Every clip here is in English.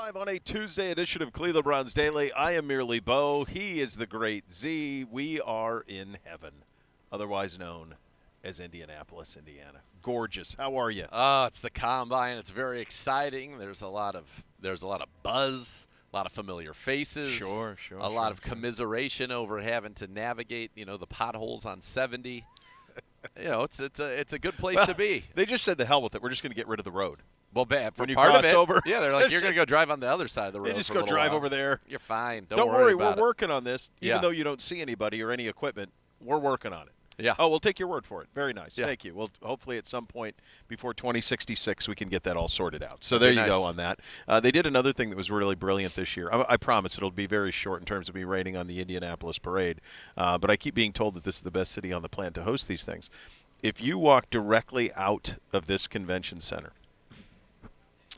Live on a Tuesday edition of Cleveland Browns Daily. I am merely Bo. He is the great Z. We are in heaven, otherwise known as Indianapolis, Indiana. Gorgeous. How are you? It's the combine. It's very exciting. There's a lot of buzz, a lot of familiar faces. A lot of commiseration over having to navigate, the potholes on 70. It's a good place to be. They just said the hell with it. We're just going to get rid of the road. Well, bad. When you part cross of it, over. Yeah, they're like, you're going to go drive on the other side of the road. You just for go a little drive while. over there. You're fine. Don't worry, we're about working on this. Even Yeah. though you don't see anybody or any equipment, we're working on it. Yeah. Oh, we'll take your word for it. Very nice. Yeah. Thank you. Well, hopefully at some point before 2066 we can get that all sorted out. So there you go on that. They did another thing that was really brilliant this year. I promise it'll be very short in terms of me rating on the Indianapolis parade, but I keep being told that this is the best city on the planet to host these things. If you walk directly out of this convention center,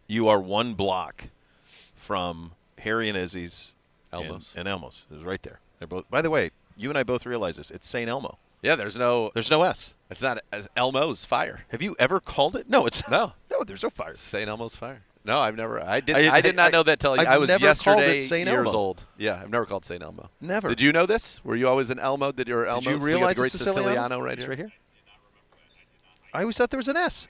you are one block from Harry and Izzy's Elmo's. and Elmo's. It was right there. They're both. By the way, you and I both realize this. It's St. Elmo. Yeah, there's no S. It's not Elmo's Fire. Have you ever called it? No, it's No. No, there's no fire. St. Elmo's Fire. No, I've never. I did not know that till I've I was never called yesterday it St. years Elmo. old. Yeah, I've never called St. Elmo. Never. Did you know this? Were you always an Elmo? Did you realize the great it's Siciliano? right It's here? right here. I always thought there was an S.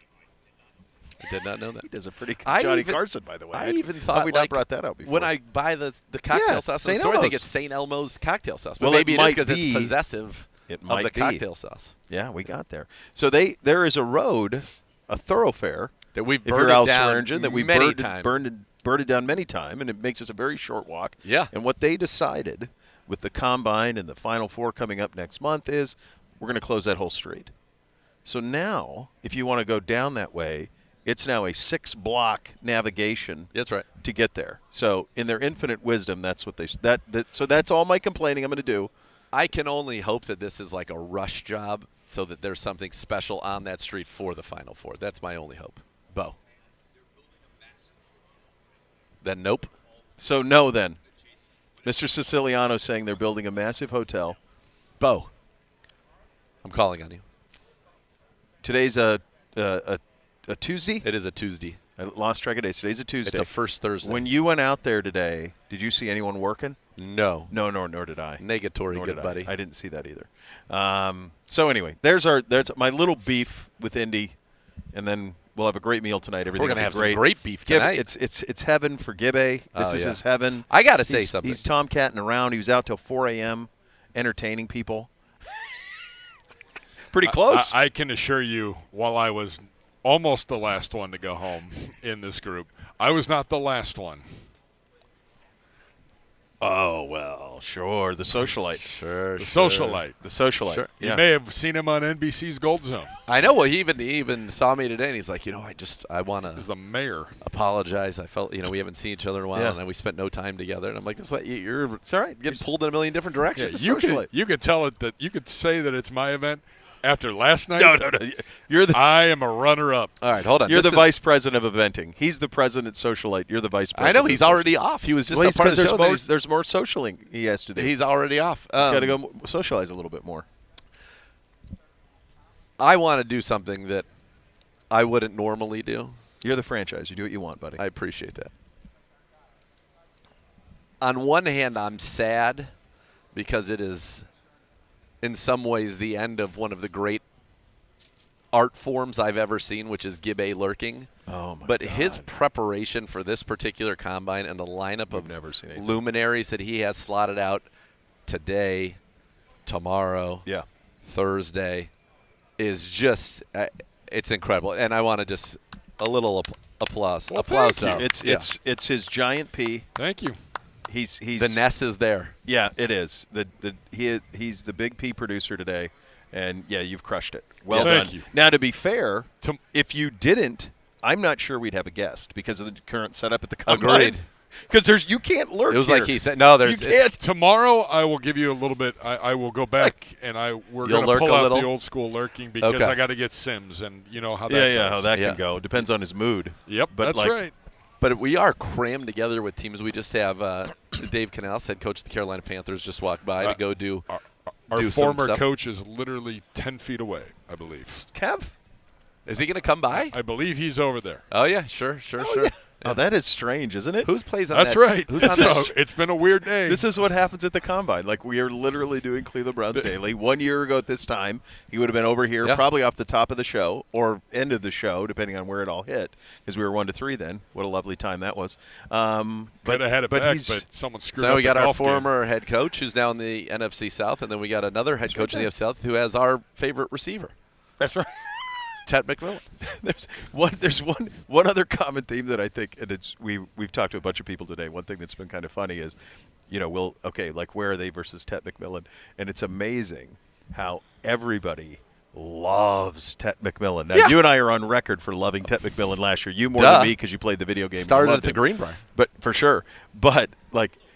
I did not know that. He does a pretty good I Johnny even- Carson, by the way. I even Have thought we like, not brought that out before? when I buy the cocktail Yeah, sauce in St. the store, I think Elmo's. it's St. Elmo's cocktail sauce. But Well, maybe it it is might because be. it's possessive It of might the be. cocktail sauce. Yeah, we got there. So there is a road, a thoroughfare, That we've if you're burned Al it down Swearingen, that we many burned it down many times, and it makes us a very short walk. Yeah. And what they decided with the Combine and the Final Four coming up next month is we're going to close that whole street. So now, if you want to go down that way, it's now a 6-block navigation That's right. to get there. So in their infinite wisdom, that's what so that's all my complaining I'm going to do. I can only hope that this is like a rush job so that there's something special on that street for the Final Four. That's my only hope. Bo. Then nope. So no then. Mr. Siciliano saying they're building a massive hotel. Bo. I'm calling on you. Today's a Tuesday? It is a Tuesday. I lost track of days. Today's a Tuesday. It's a first Thursday. When you went out there today, did you see anyone working? No. No, nor did I. Negatory, Nor good did buddy. I didn't see that either. So anyway, there's my little beef with Indy, and then we'll have a great meal tonight. Everything We're going to will have be great. some great beef Gib, tonight. it's heaven for Gibbe. This is his heaven. I got to say something. He's tomcatting around. He was out till 4 a.m. entertaining people. Pretty close. I can assure you, while I was almost the last one to go home in this group, I was not the last one. Oh, well, sure. The socialite. Sure. The socialite. The socialite. Sure. You Yeah. may have seen him on NBC's Gold Zone. I know. Well, he even saw me today, and he's like, I want He's to the mayor. apologize. I felt, we haven't seen each other in a while, Yeah. and then we spent no time together. And I'm like, it's all right. Getting He's- pulled in a million different directions. Yeah, You could tell it that you could say that it's my event. After last night, No. You're the I am a runner-up. All right, hold on. You're This the vice president of eventing. He's the president socialite. You're the vice I president. know he's of already off. He was just Well, a part of the there's show. more, there's more socialing he has to do. He's already off. He's got to go socialize a little bit more. I want to do something that I wouldn't normally do. You're the franchise. You do what you want, buddy. I appreciate that. On one hand, I'm sad because it is, in some ways, the end of one of the great art forms I've ever seen, which is Gibbe lurking. Oh, my But God. his preparation for this particular combine and the lineup We've of never seen anything. luminaries that he has slotted out today, tomorrow, Yeah. Thursday is just it's incredible. And I want to just a little applause. Well, applause thank you. out. It's his giant P. Thank you. He's The Ness is there. Yeah, it is. He's the big P producer today, and yeah, you've crushed it. Well Yeah, done. thank you. Now, to be fair, To- if you didn't, I'm not sure we'd have a guest because of the current setup at the combine. Agreed. Because you can't lurk. It was here. like he said, no, there's You can't. Tomorrow, I will give you a little bit. I will go back and we're You'll going to lurk pull a out little? the old school lurking because Okay. I got to get Sims, and you know how that Yeah, goes. how that Yeah. can go. Depends on his mood. Yep, But that's like- right. But we are crammed together with teams. We just have Dave Canales, head coach of the Carolina Panthers, just walked by to go do Our do some former stuff. coach is literally 10 feet away, I believe. Kev? Is he going to come by? I believe he's over there. Oh, yeah, sure. Oh, yeah. Oh, that is strange, isn't it? Who's plays on That's that? right. Who's on that? It's been a weird day. This is what happens at the Combine. Like, we are literally doing Cleveland Browns Daily. 1 year ago at this time, he would have been over here probably off the top of the show or end of the show, depending on where it all hit, because we were 1 to 3 then. What a lovely time that was. Could have had it back, but someone screwed up. So we got the our golf former head coach who's now in the NFC South, and then we got another head coach in the NFC South who has our favorite receiver. That's right. Ted McMillan. There's one other common theme that I think, and we've talked to a bunch of people today. One thing that's been kind of funny is, where are they versus Ted McMillan? And it's amazing how everybody loves Ted McMillan. Now, you and I are on record for loving Ted McMillan last year. You more than me because you played the video game. Started at the Greenbrier. But for sure. But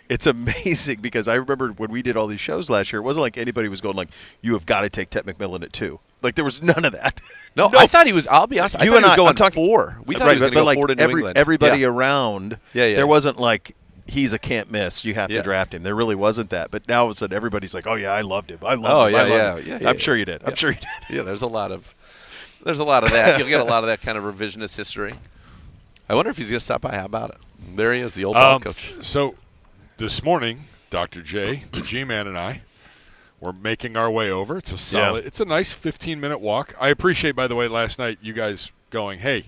it's amazing because I remember when we did all these shows last year, it wasn't like anybody was going like, you have got to take Ted McMillan at 2. Like, there was none of that. No, I thought he was. I'll be honest. I thought he was going 4. We thought he was going to go 4 to New England. Everybody around, yeah. There wasn't like, he's a can't miss. You have to draft him. There really wasn't that. But now all of a sudden, everybody's like, oh yeah, I loved him. I loved him. I'm sure you did. I'm sure you did. Yeah, there's a lot of that. You'll get a lot of that kind of revisionist history. I wonder if he's going to stop by. How about it? There he is, the old ball coach. So this morning, Dr. J, the G-Man, and I, we're making our way over. It's a solid. It's a nice 15-minute walk. I appreciate, by the way, last night you guys going, hey,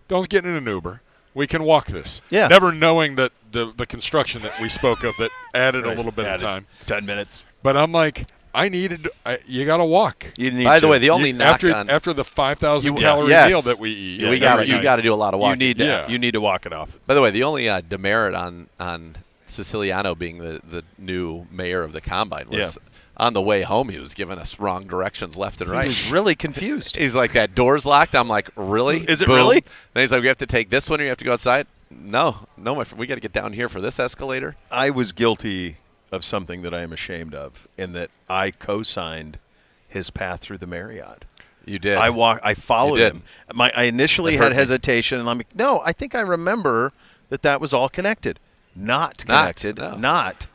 don't get in an Uber. We can walk this. Yeah. Never knowing that the construction that we spoke of that added a little bit of time. 10 minutes. But I'm like, you got to walk. By the way, the only knock after the 5,000 calorie meal that we eat. You got to do a lot of walking. You need to walk it off. By the way, the only demerit on Siciliano being the new mayor of the Combine was on the way home, he was giving us wrong directions left and right. He was really confused. He's like, that door's locked. I'm like, really? Is it Boom. really? Then he's like, we have to take this one or you have to go outside? No, my friend. We got to get down here for this escalator. I was guilty of something that I am ashamed of, in that I co-signed his path through the Marriott. You did. I followed him. I initially had hesitation, and I'm like, no, I think I remember that was all connected. Not connected. Not.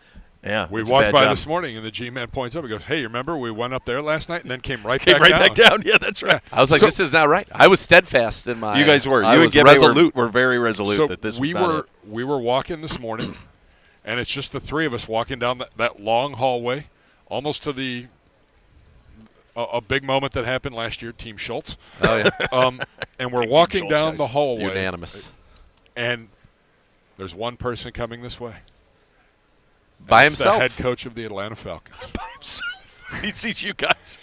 Yeah. We walked by this morning, and the G-Man points up and goes, hey, you remember we went up there last night and then came right back down? Yeah, that's right. I was like, this is not right. I was steadfast in my. You guys were. I was resolute. Were very resolute that this was not it. We were walking this morning, and it's just the three of us walking down that long hallway, almost to a big moment that happened last year, Team Schultz. Oh, yeah. And we're walking down the hallway. Unanimous. And there's one person coming this way. By That's himself. the head coach of the Atlanta Falcons. By himself. He sees you guys.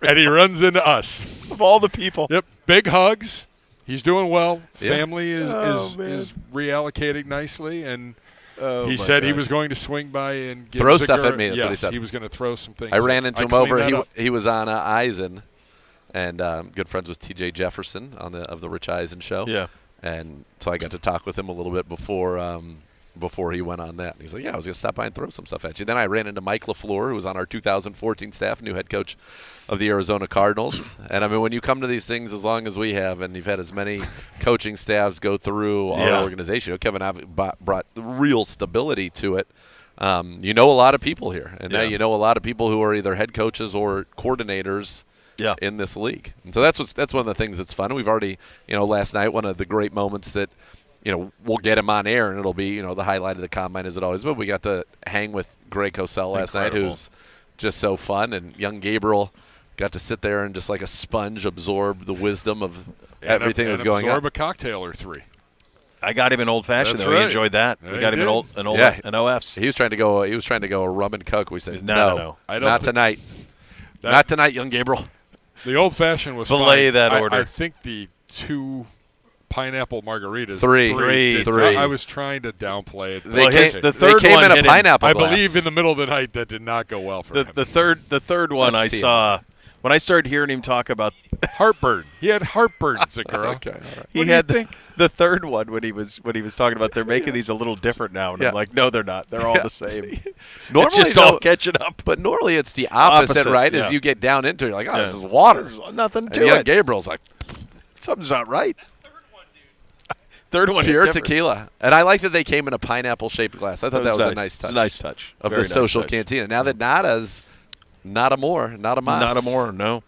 And he runs into us. Of all the people. Yep. Big hugs. He's doing well. Yeah. Family is reallocating nicely. And he said he was going to swing by and give throw Zicker, stuff at me. That's yes, what he said. He was going to throw some things. I ran into him over. He was on Eisen, and good friends with T.J. Jefferson of the Rich Eisen show. Yeah. And so I got to talk with him a little bit before he went on that. And he's like, yeah, I was going to stop by and throw some stuff at you. Then I ran into Mike LaFleur, who was on our 2014 staff, new head coach of the Arizona Cardinals. And, I mean, when you come to these things as long as we have, and you've had as many coaching staffs go through our organization, Kevin Abbott brought real stability to it. You know a lot of people here. And now you know a lot of people who are either head coaches or coordinators in this league. And so that's one of the things that's fun. We've already, last night, one of the great moments that, we'll get him on air, and it'll be, the highlight of the Combine as it always. But we got to hang with Greg Cosell last night, who's just so fun. And young Gabriel got to sit there and just like a sponge absorb the wisdom of everything that's going on. Absorb a cocktail or three. I got him an old fashioned. He enjoyed that. We got him an OFs. He was trying to go. He was trying to go a rum and coke. We said no, not tonight. Not tonight, young Gabriel. The old fashioned was belay fine. that order. I think the 2 pineapple margaritas. Three. I was trying to downplay it. The third came one in a pineapple glass. I believe in the middle of the night that did not go well for him. The third one I saw when I started hearing him talk about heartburn. He had heartburn, Zakura. Okay, all right. He had the third one when he was talking about they're making these a little different now, and I'm like, no, they're not. They're all the same. Normally, it's just all catching up. But normally it's the opposite, right? As you get down into it, you're like, this is water. There's nothing to and it. Gabriel's like, something's not right. Third one, pure tequila. And I like that they came in a pineapple-shaped glass. I thought that was a nice touch. It's a nice touch. Of the social cantina. Now that Nada's not a more, not a mas. Not a more, no.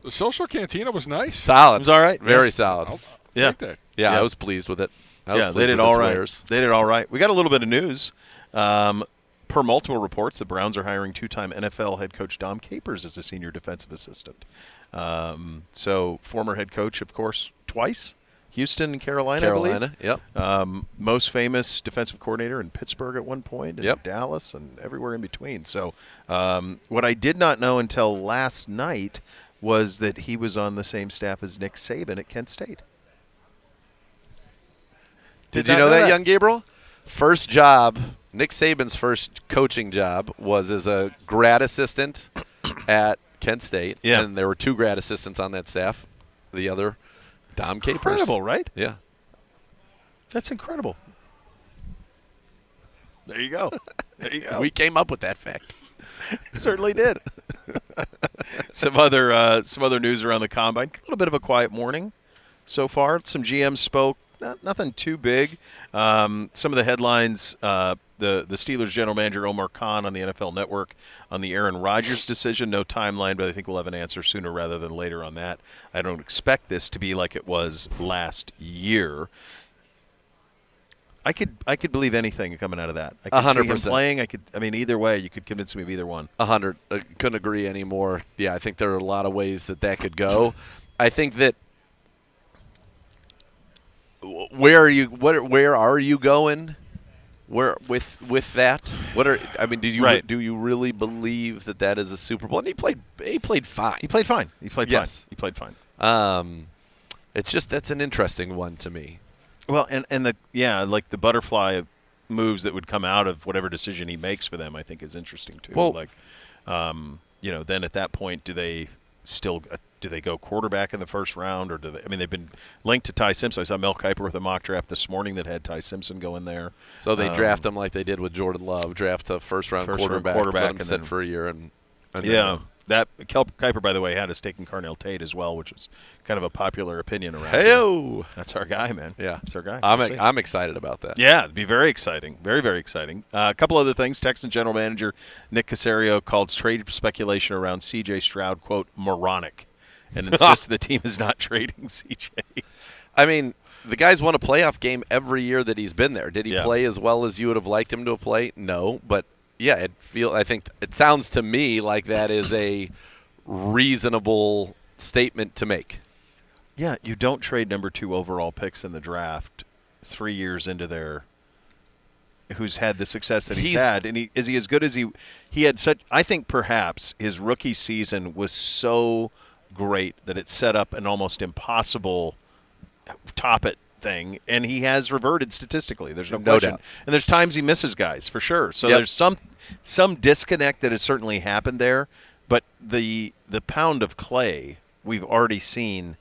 The social cantina was nice. Solid. It was all right. Very solid. Yeah. I was pleased with it. They did all right. They did all right. We got a little bit of news. Per multiple reports, the Browns are hiring two-time NFL head coach Dom Capers as a senior defensive assistant. So former head coach, of course, twice. Houston and Carolina, I believe. Yep. Most famous defensive coordinator in Pittsburgh at one point, and Dallas, and everywhere in between. So what I did not know until last night was that he was on the same staff as Nick Saban at Kent State. Did you know that, young Gabriel? First job, Nick Saban's first coaching job was as a grad assistant at Kent State. Yeah. And there were two grad assistants on that staff. The other, Dom Capers. Incredible, right? Yeah. That's incredible. There you go. There you go. We came up with that fact. Certainly did. Some other news around the combine. A little bit of a quiet morning so far. Some GMs spoke. Nothing too big. Some of the headlines, the Steelers general manager Omar Khan on the NFL Network on the Aaron Rodgers decision. No timeline, but I think we'll have an answer sooner rather than later on that. I don't expect this to be like it was last year. I could believe anything coming out of that. I could 100%. see him playing. Either way, you could convince me of either one. 100. Couldn't agree anymore. Yeah, I think there are a lot of ways that could go. I think that where are you going? Where with that? Do you really believe that is a Super Bowl? And he played fine. He played fine. He played fine. It's just that's an interesting one to me. Well, and the butterfly moves that would come out of whatever decision he makes for them, I think is interesting too. Well, then at that point, do they go quarterback in the first round, or do they? I mean, they've been linked to Ty Simpson. I saw Mel Kiper with a mock draft this morning that had Ty Simpson go in there. So they draft him like they did with Jordan Love, draft a first-round quarterback, let him sit for a year, and that Kiper, by the way, had us taking Carnell Tate as well, which is kind of a popular opinion around. Hey-o! That's our guy, man. Yeah, that's our guy. I'm excited about that. Yeah, it'd be very exciting, very very exciting. A couple other things. Texans general manager Nick Caserio called trade speculation around C.J. Stroud quote moronic, and insists the team is not trading C.J. I mean, the guy's won a playoff game every year that he's been there. Did he play as well as you would have liked him to play? No, but yeah, I think it sounds to me like that is a reasonable statement to make. Yeah, you don't trade number 2 overall picks in the draft 3 years into who's had the success that he's had, and is he as good as he had such? I think perhaps his rookie season was so great that it set up an almost impossible top it thing, and he has reverted statistically. There's no question. Doubt. And there's times he misses guys for sure. So there's some disconnect that has certainly happened there. But the pound of clay we've already seen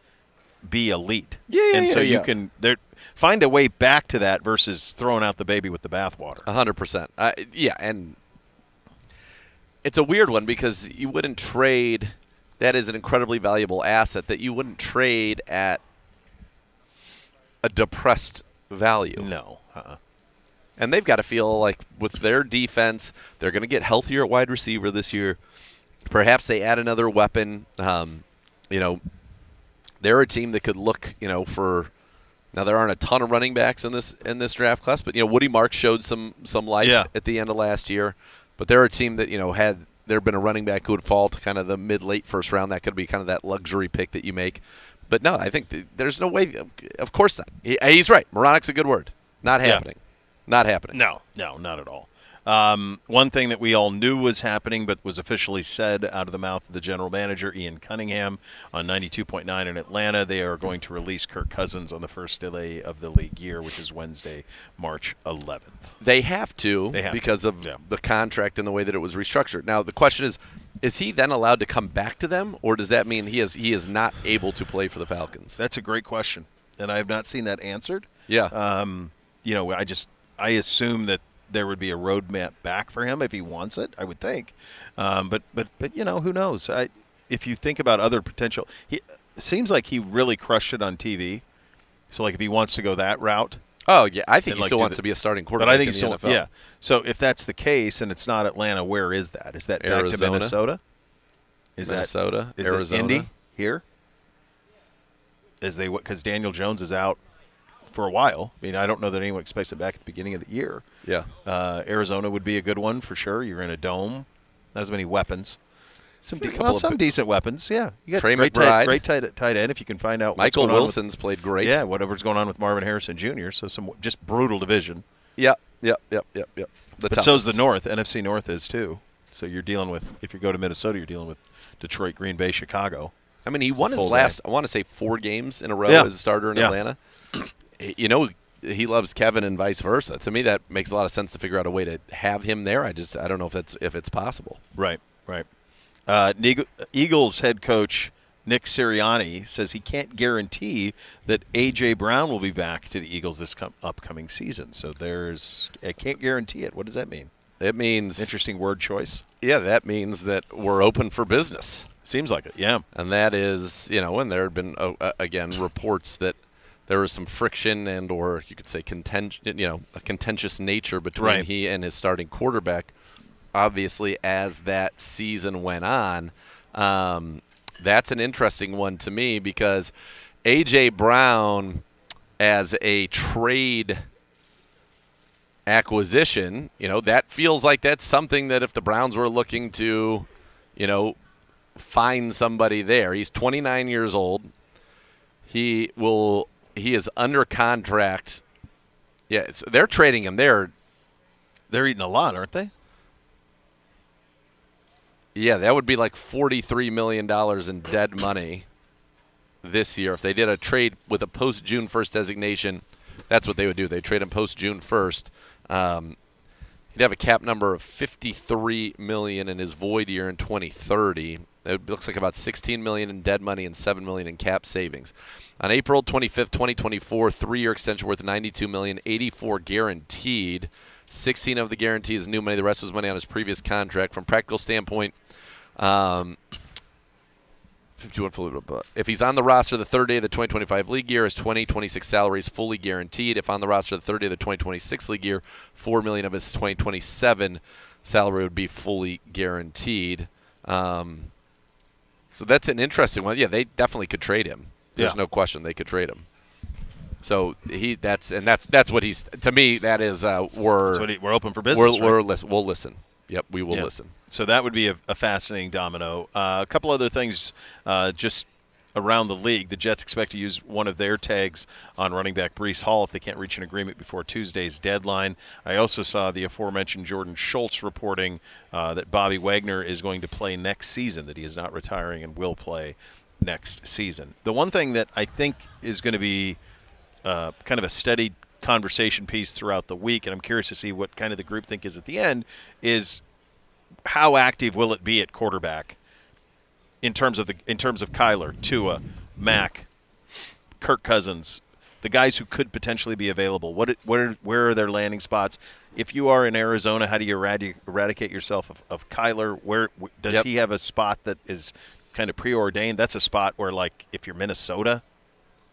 be elite. You can find a way back to that versus throwing out the baby with the bathwater. 100%. And it's a weird one because you wouldn't trade. That is an incredibly valuable asset that you wouldn't trade at a depressed value. No. And they've got to feel like with their defense, they're going to get healthier at wide receiver this year. Perhaps they add another weapon. They're a team that could look, for now there aren't a ton of running backs in this draft class, but Woody Marks showed some life at the end of last year. But they're a team that had there been a running back who would fall to kind of the mid-late first round, that could be kind of that luxury pick that you make. But no, I think there's no way. Of course not. He's right. Moronic's a good word. Not happening. Not happening. No, not at all. One thing that we all knew was happening but was officially said out of the mouth of the general manager, Ian Cunningham, on 92.9 in Atlanta, they are going to release Kirk Cousins on the first day of the league year, which is Wednesday, March 11th. They have to because of the contract and the way that it was restructured. Now, the question is he then allowed to come back to them, or does that mean he is not able to play for the Falcons? That's a great question, and I have not seen that answered. Yeah. I assume that there would be a roadmap back for him if he wants it, I would think. But who knows? If you think about other potential, it seems like he really crushed it on TV. So, like, if he wants to go that route. Oh, yeah. I think he still wants to be a starting quarterback in the NFL. Yeah. So, if that's the case and it's not Atlanta, where is that? Is that Arizona? Back to Minnesota? Is Arizona? It Indy here? Because Daniel Jones is out for a while. I mean, I don't know that anyone expects it back at the beginning of the year. Yeah. Arizona would be a good one for sure. You're in a dome. Not as many weapons. Some decent weapons. Yeah, you got Trey great tight end if you can find out. Michael Wilson's played great. Yeah, whatever's going on with Marvin Harrison Jr. So some just brutal division. Yep. But so's the North. NFC North is too. So you're dealing with, if you go to Minnesota, you're dealing with Detroit, Green Bay, Chicago. I mean, he won his last, I want to say, 4 games in a row as a starter in Atlanta. You know, he loves Kevin and vice versa. To me, that makes a lot of sense to figure out a way to have him there. I don't know if it's possible. Right. Eagles head coach Nick Sirianni says he can't guarantee that A.J. Brown will be back to the Eagles this upcoming season. So I can't guarantee it. What does that mean? It means interesting word choice. Yeah, that means that we're open for business. Seems like it, yeah. And that is, and there had been again reports that there was some friction and, or you could say, a contentious nature between he and his starting quarterback. Obviously, as that season went on, that's an interesting one to me because A.J. Brown, as a trade acquisition, that feels like that's something that if the Browns were looking to, find somebody there. He's 29 years old. He is under contract. Yeah, they're trading him. They're eating a lot, aren't they? Yeah, that would be like $43 million in dead money this year. If they did a trade with a post-June 1st designation, that's what they would do. They trade him post-June 1st. He'd have a cap number of $53 million in his void year in 2030. It looks like about $16 million in dead money and $7 million in cap savings. On April 25th, 2024, 3-year extension worth $92 million, $84 guaranteed. 16 of the guarantee is new money. The rest was money on his previous contract. From a practical standpoint, 51. If he's on the roster the third day of the 2025 league year, his 2026 salary is fully guaranteed. If on the roster the third day of the 2026 league year, $4 million of his 2027 salary would be fully guaranteed. So that's an interesting one. Yeah, they definitely could trade him. There's no question they could trade him. So that's what he's, to me, that is we're open for business. We'll listen. Yep, we will listen. So that would be a fascinating domino. A couple other things just around the league. The Jets expect to use one of their tags on running back Breece Hall if they can't reach an agreement before Tuesday's deadline. I also saw the aforementioned Jordan Schultz reporting that Bobby Wagner is going to play next season, that he is not retiring and will play next season. The one thing that I think is going to be kind of a steady conversation piece throughout the week, and I'm curious to see what kind of the groupthink is at the end, is how active will it be at quarterback in terms of Kyler, Tua, Mac, Kirk Cousins, the guys who could potentially be available. Where are their landing spots? If you are in Arizona, how do you eradicate yourself of Kyler? Where does he have a spot that is kind of preordained? That's a spot where, like, if you're Minnesota,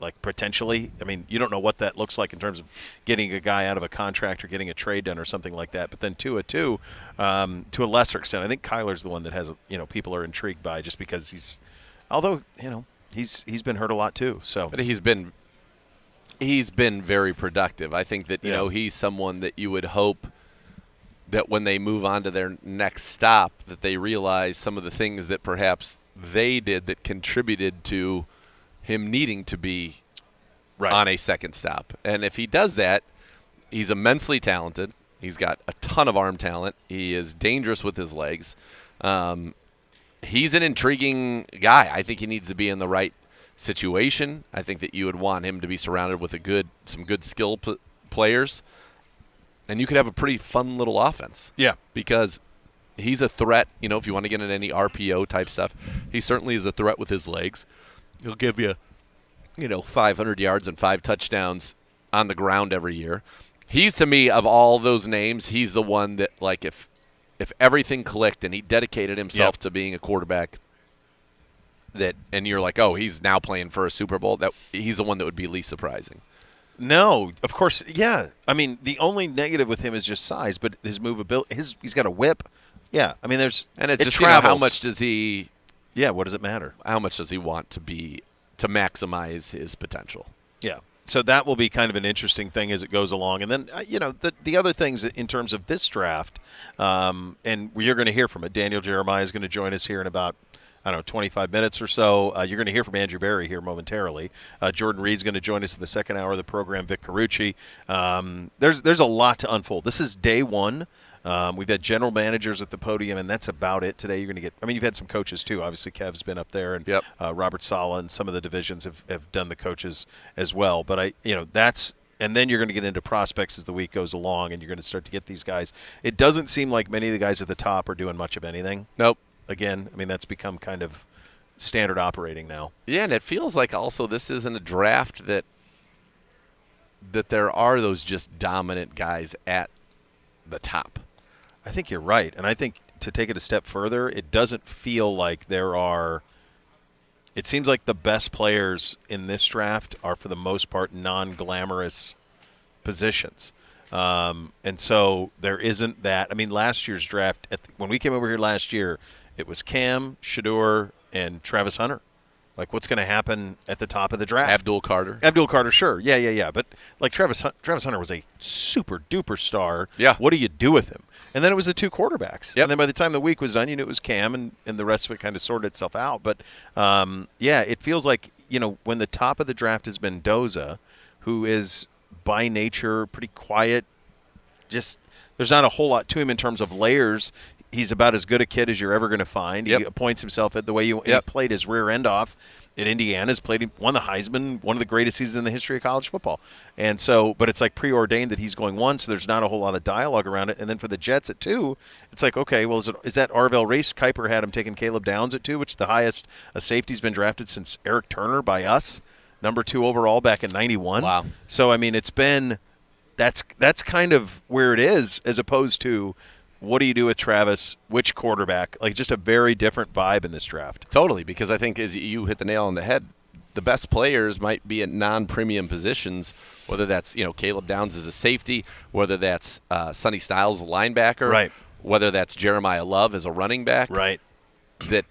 like, potentially, I mean, you don't know what that looks like in terms of getting a guy out of a contract or getting a trade done or something like that. But then Tua, to a lesser extent, I think Kyler's the one that has, people are intrigued by, just because he's been hurt a lot too. So, but he's been very productive. I think that he's someone that you would hope that when they move on to their next stop, that they realize some of the things that perhaps they did that contributed to him needing to be on a second stop. And if he does that, he's immensely talented. He's got a ton of arm talent. He is dangerous with his legs. He's an intriguing guy. I think he needs to be in the right situation. I think that you would want him to be surrounded with some good skill players. And you could have a pretty fun little offense. Yeah. Because he's a threat, if you want to get into any RPO type stuff. He certainly is a threat with his legs. He'll give you, 500 yards and 5 touchdowns on the ground every year. He's, to me, of all those names, he's the one that, like, if everything clicked and he dedicated himself to being a quarterback, and you're like, oh, he's now playing for a Super Bowl, that he's the one that would be least surprising. No, of course, yeah. I mean, the only negative with him is just size, but his movability, he's got a whip. Yeah, I mean, it's just how much does he? Yeah, what does it matter? How much does he want to maximize his potential? Yeah. So that will be kind of an interesting thing as it goes along. And then, the other things in terms of this draft, and you're going to hear from it. Daniel Jeremiah is going to join us here in about, 25 minutes or so. You're going to hear from Andrew Barry here momentarily. Jordan Reed's going to join us in the second hour of the program, Vic Carucci. There's a lot to unfold. This is day one. We've had general managers at the podium, and that's about it today. You're going to get – you've had some coaches too. Obviously, Kev's been up there, and Robert Saleh and some of the divisions have done the coaches as well. But, that's – and then you're going to get into prospects as the week goes along, and you're going to start to get these guys. It doesn't seem like many of the guys at the top are doing much of anything. Nope. Again, that's become kind of standard operating now. Yeah, and it feels like also this isn't a draft that there are those just dominant guys at the top. I think you're right. And I think to take it a step further, it doesn't feel like there are – it seems like the best players in this draft are, for the most part, non-glamorous positions. And so there isn't that. Last year's draft, when we came over here last year, it was Cam, Shedeur, and Travis Hunter. Like, what's going to happen at the top of the draft? Abdul Carter, sure. Yeah. But, like, Travis Hunter was a super-duper star. Yeah. What do you do with him? And then it was the two quarterbacks. Yep. And then by the time the week was done, you knew it was Cam, and the rest of it kind of sorted itself out. But, it feels like, when the top of the draft has been Doza, who is by nature pretty quiet, just there's not a whole lot to him in terms of layers. He's about as good a kid as you're ever going to find. Yep. He appoints himself at the way he played his rear end off at Indiana. Has won the Heisman, one of the greatest seasons in the history of college football. And so, but it's like preordained that he's going 1, so there's not a whole lot of dialogue around it. And then for the Jets at 2, it's like, okay, well, is that Arvell Reese? Kuiper had him taking Caleb Downs at 2, which is the highest a safety's been drafted since Eric Turner by us, number 2 overall back in '91. Wow. So, it's been that's kind of where it is, as opposed to what do you do with Travis, which quarterback, like just a very different vibe in this draft. Totally, because I think as you hit the nail on the head, the best players might be at non-premium positions, whether that's, Caleb Downs as a safety, whether that's Sonny Styles a linebacker, right, whether that's Jeremiah Love as a running back. Right. That,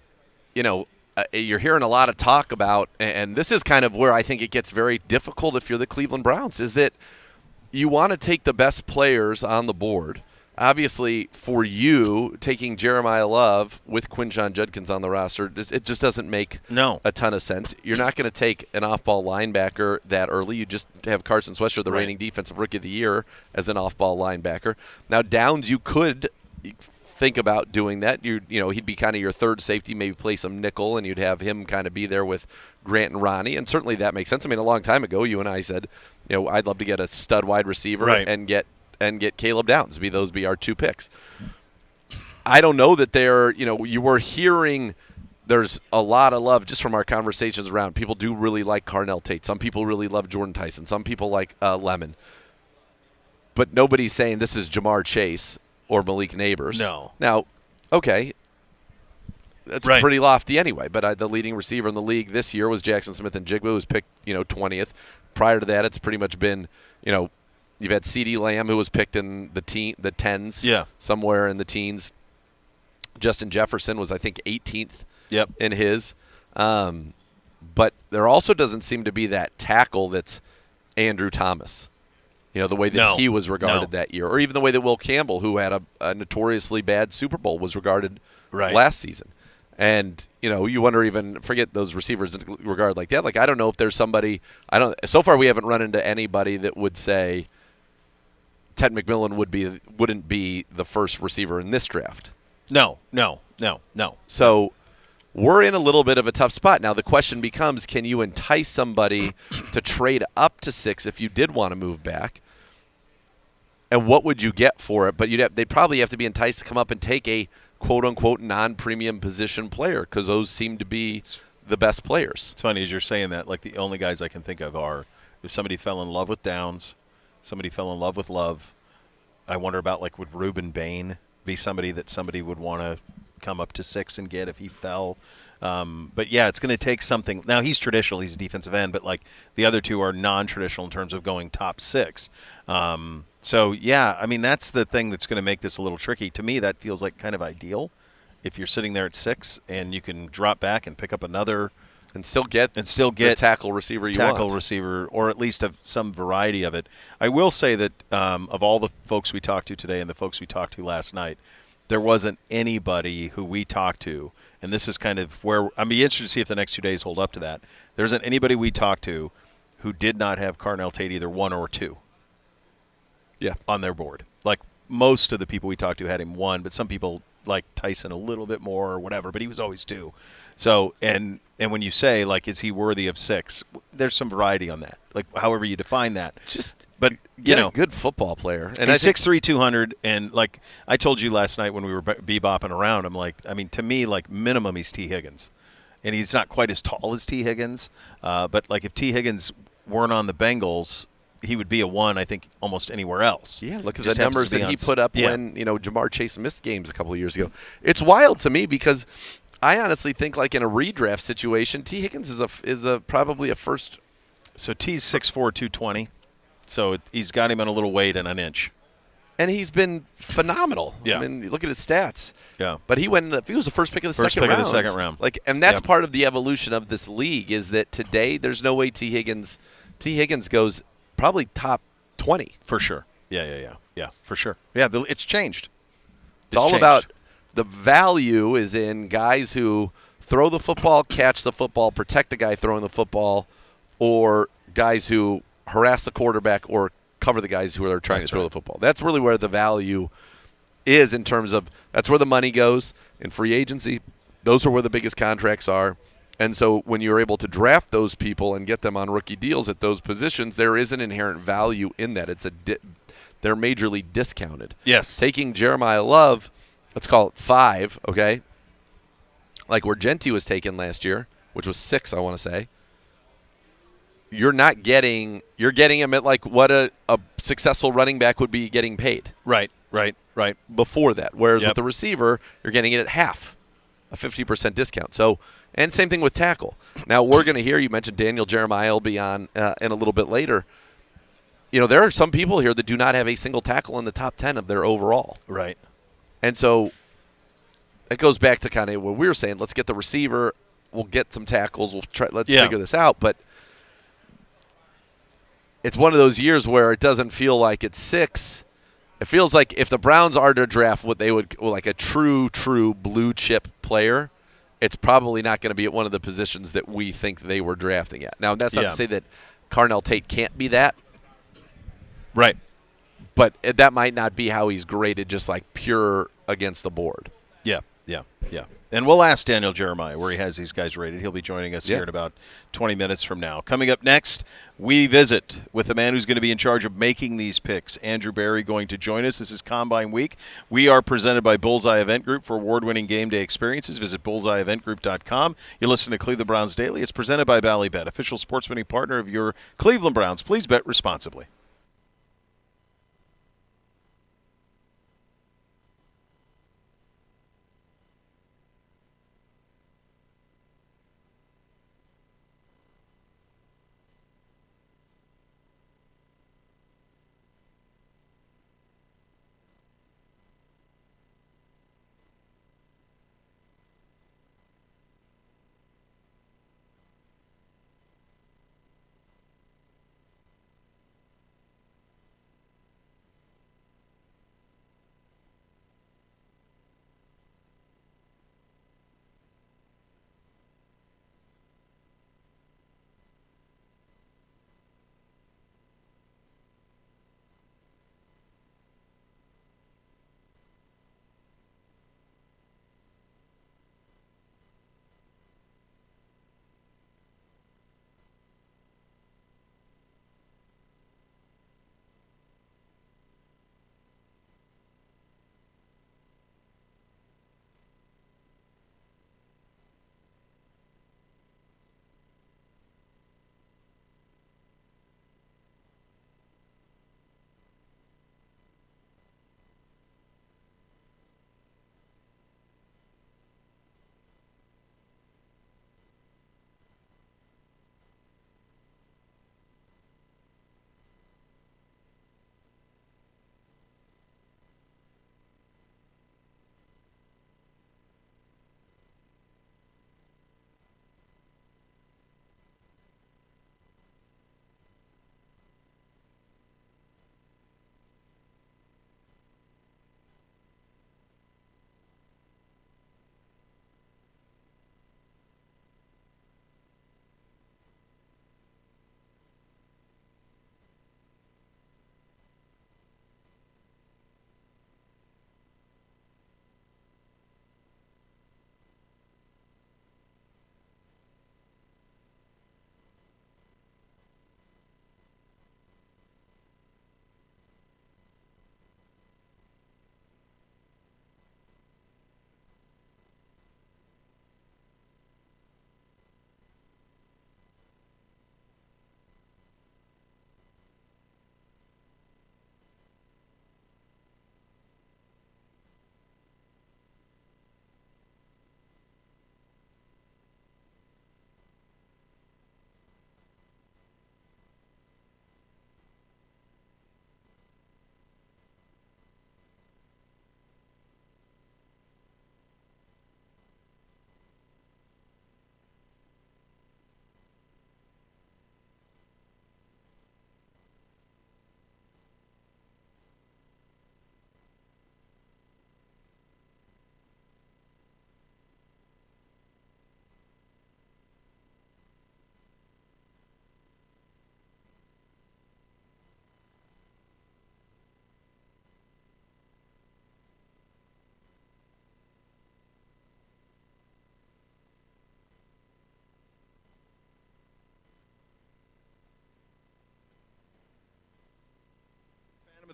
you're hearing a lot of talk about, and this is kind of where I think it gets very difficult if you're the Cleveland Browns, is that you want to take the best players on the board. Obviously, for you, taking Jeremiah Love with Quinshon Judkins on the roster, it just doesn't make a ton of sense. You're not going to take an off-ball linebacker that early. You just have Carson Swester, the reigning Defensive Rookie of the Year, as an off-ball linebacker. Now, Downs, you could think about doing that. He'd be kind of your third safety, maybe play some nickel, and you'd have him kind of be there with Grant and Ronnie, and certainly that makes sense. A long time ago, you and I said, I'd love to get a stud wide receiver and get Caleb Downs. Those be our 2 picks. I don't know that you were hearing there's a lot of love just from our conversations around. People do really like Carnell Tate. Some people really love Jordan Tyson. Some people like Lemon. But nobody's saying this is Jamar Chase or Malik Neighbors. No. Now, okay, that's pretty lofty anyway. But the leading receiver in the league this year was Jackson Smith and Jigba, who was picked 20th. Prior to that, it's pretty much been you've had CeeDee Lamb, who was picked in the 10s, somewhere in the teens. Justin Jefferson was, I think, 18th in his. But there also doesn't seem to be that tackle that's Andrew Thomas, the way that he was regarded that year. Or even the way that Will Campbell, who had a notoriously bad Super Bowl, was regarded last season. And, you wonder even, forget those receivers in regard like that. Like, I don't know if there's somebody, so far we haven't run into anybody that would say Ted McMillan wouldn't be the first receiver in this draft. No. So we're in a little bit of a tough spot. Now the question becomes, can you entice somebody to trade up to 6 if you did want to move back? And what would you get for it? But they'd probably have to be enticed to come up and take a quote-unquote non-premium position player, because those seem to be the best players. It's funny as you're saying that, like the only guys I can think of are if somebody fell in love with Downs, somebody fell in love with Love. I wonder about, like, would Reuben Bain be somebody that somebody would want to come up to 6 and get if he fell? But, yeah, it's going to take something. Now, he's traditional. He's a defensive end. But, like, the other two are non-traditional in terms of going top 6. So, yeah, that's the thing that's going to make this a little tricky. To me, that feels like kind of ideal if you're sitting there at 6 and you can drop back and pick up another And still get the tackle receiver you want. Receiver, or at least some variety of it. I will say that of all the folks we talked to today and the folks we talked to last night, there wasn't anybody who we talked to, and this is kind of where I'd be interested to see if the next 2 days hold up to that. There isn't anybody we talked to who did not have Carnell Tate either 1 or 2 on their board. Like most of the people we talked to had him 1, but some people like Tyson a little bit more or whatever, but he was always 2. So, and when you say, like, is he worthy of 6, there's some variety on that, like however you define that. But you know, a good football player. And he's 6'3", 200, and like I told you last night when we were bebopping around, I'm like, I mean, to me, like minimum he's T. Higgins. And he's not quite as tall as T. Higgins, but like if T. Higgins weren't on the Bengals, he would be a 1, I think, almost anywhere else. Yeah, look at the numbers that he put up when, Jamar Chase missed games a couple of years ago. It's wild to me because I honestly think, like in a redraft situation, T. Higgins is probably a first. So T's 6'4", 220. So he's got him on a little weight and an inch. And he's been phenomenal. Yeah. I mean, look at his stats. Yeah. But he was the first pick of the second round. First pick of the second round. Like, and that's part of the evolution of this league is that today there's no way T. Higgins goes probably top 20. For sure. Yeah, for sure. Yeah, it's changed. It's all about the value is in guys who throw the football, catch the football, protect the guy throwing the football, or guys who harass the quarterback or cover the guys who are trying to throw the football. That's really where the value is in terms of that's where the money goes in free agency. Those are where the biggest contracts are. And so when you're able to draft those people and get them on rookie deals at those positions, there is an inherent value in that. They're majorly discounted. Yes. Taking Jeremiah Love, let's call it 5, okay? Like where Genti was taken last year, which was 6, I want to say. You're getting him at like what a successful running back would be getting paid. Right. Before that. Whereas with the receiver, you're getting it at half, a 50% discount. So, and same thing with tackle. Now we're going to hear, you mentioned Daniel Jeremiah will be on in a little bit later. There are some people here that do not have a single tackle in the top 10 of their overall. Right. And so it goes back to kind of what we were saying. Let's get the receiver. We'll get some tackles. Let's figure this out. But it's one of those years where it doesn't feel like it's 6. It feels like if the Browns are to draft what they would like a true blue chip player, it's probably not going to be at one of the positions that we think they were drafting at. Now, that's not to say that Carnell Tate can't be that. Right. But that might not be how he's graded, just like pure against the board. Yeah. And we'll ask Daniel Jeremiah where he has these guys rated. He'll be joining us here in about 20 minutes from now. Coming up next, we visit with the man who's going to be in charge of making these picks, Andrew Berry, going to join us. This is Combine Week. We are presented by Bullseye Event Group for award-winning game day experiences. Visit bullseyeeventgroup.com. You're listening to Cleveland Browns Daily. It's presented by Ballybet, official sports betting partner of your Cleveland Browns. Please bet responsibly.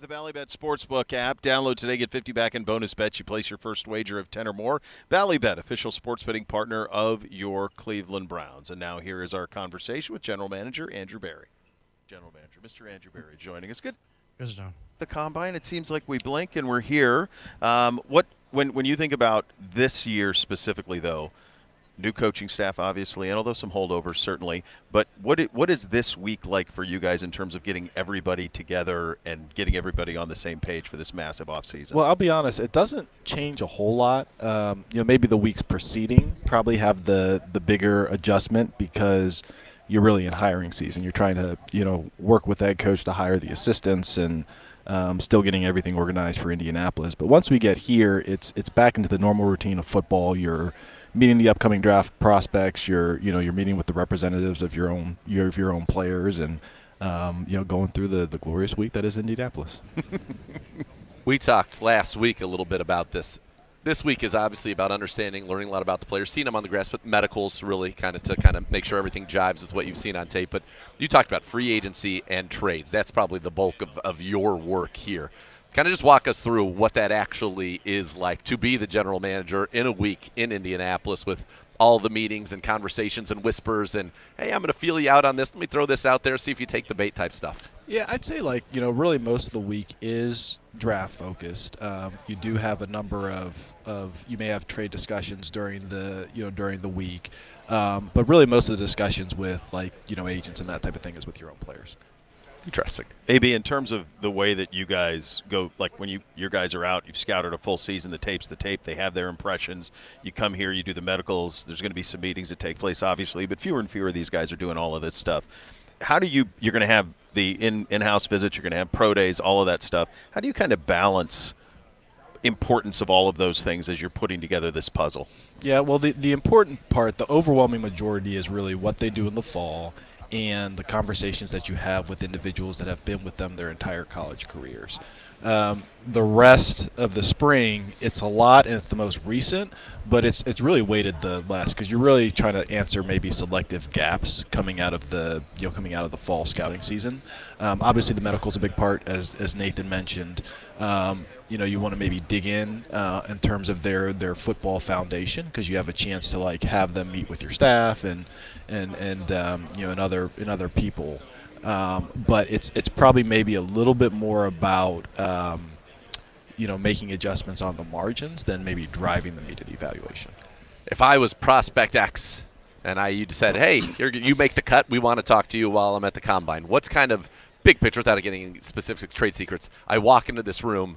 With the Ballybet Sportsbook app, download today, get 50 back in bonus bets. You place your first wager of 10 or more. Ballybet, official sports betting partner of your Cleveland Browns. And now here is our conversation with General Manager Andrew Berry. General Manager, Mr. Andrew Berry joining us. Good. Yes, John. The Combine, it seems like we blink and we're here. When you think about this year specifically, though, new coaching staff, obviously, and although some holdovers, certainly. But what is this week like for you guys in terms of getting everybody together and getting everybody on the same page for this massive offseason? Well, I'll be honest. It doesn't change a whole lot. Maybe the weeks preceding probably have the bigger adjustment because you're really in hiring season. You're trying to, work with head coach to hire the assistants and still getting everything organized for Indianapolis. But once we get here, it's back into the normal routine of football. You're meeting the upcoming draft prospects. You're meeting with the representatives of your own players, and going through the glorious week that is Indianapolis. We talked last week a little bit about this. This week is obviously about understanding, learning a lot about the players, seeing them on the grass, but medicals really kind of make sure everything jives with what you've seen on tape. But you talked about free agency and trades. That's probably the bulk of your work here. Kind of just walk us through what that actually is like to be the general manager in a week in Indianapolis with all the meetings and conversations and whispers and, hey, I'm going to feel you out on this. Let me throw this out there, see if you take the bait type stuff. Yeah, I'd say really most of the week is draft focused. You do have a number of you may have trade discussions during the week, but really most of the discussions with agents and that type of thing is with your own players. Interesting. AB, in terms of the way that you guys go, like when your guys are out, you've scouted a full season, the tape's the tape, they have their impressions. You come here, you do the medicals. There's going to be some meetings that take place, obviously, but fewer and fewer of these guys are doing all of this stuff. How do you're going to have the in-house visits, you're going to have pro days, all of that stuff. How do you kind of balance importance of all of those things as you're putting together this puzzle? Yeah, well, the important part, the overwhelming majority is really what they do in the fall and the conversations that you have with individuals that have been with them their entire college careers. The rest of the spring, it's a lot and it's the most recent, but it's really weighted the less because you're really trying to answer maybe selective gaps coming out of the fall scouting season. Obviously, the medical's a big part, as Nathan mentioned. You want to maybe dig in terms of their football foundation because you have a chance to have them meet with your staff and other people. But it's probably maybe a little bit more about making adjustments on the margins than maybe driving the meat of the evaluation. If I was prospect X and you said, hey, you make the cut, we want to talk to you while I'm at the Combine, what's kind of big picture without getting specific trade secrets? I walk into this room,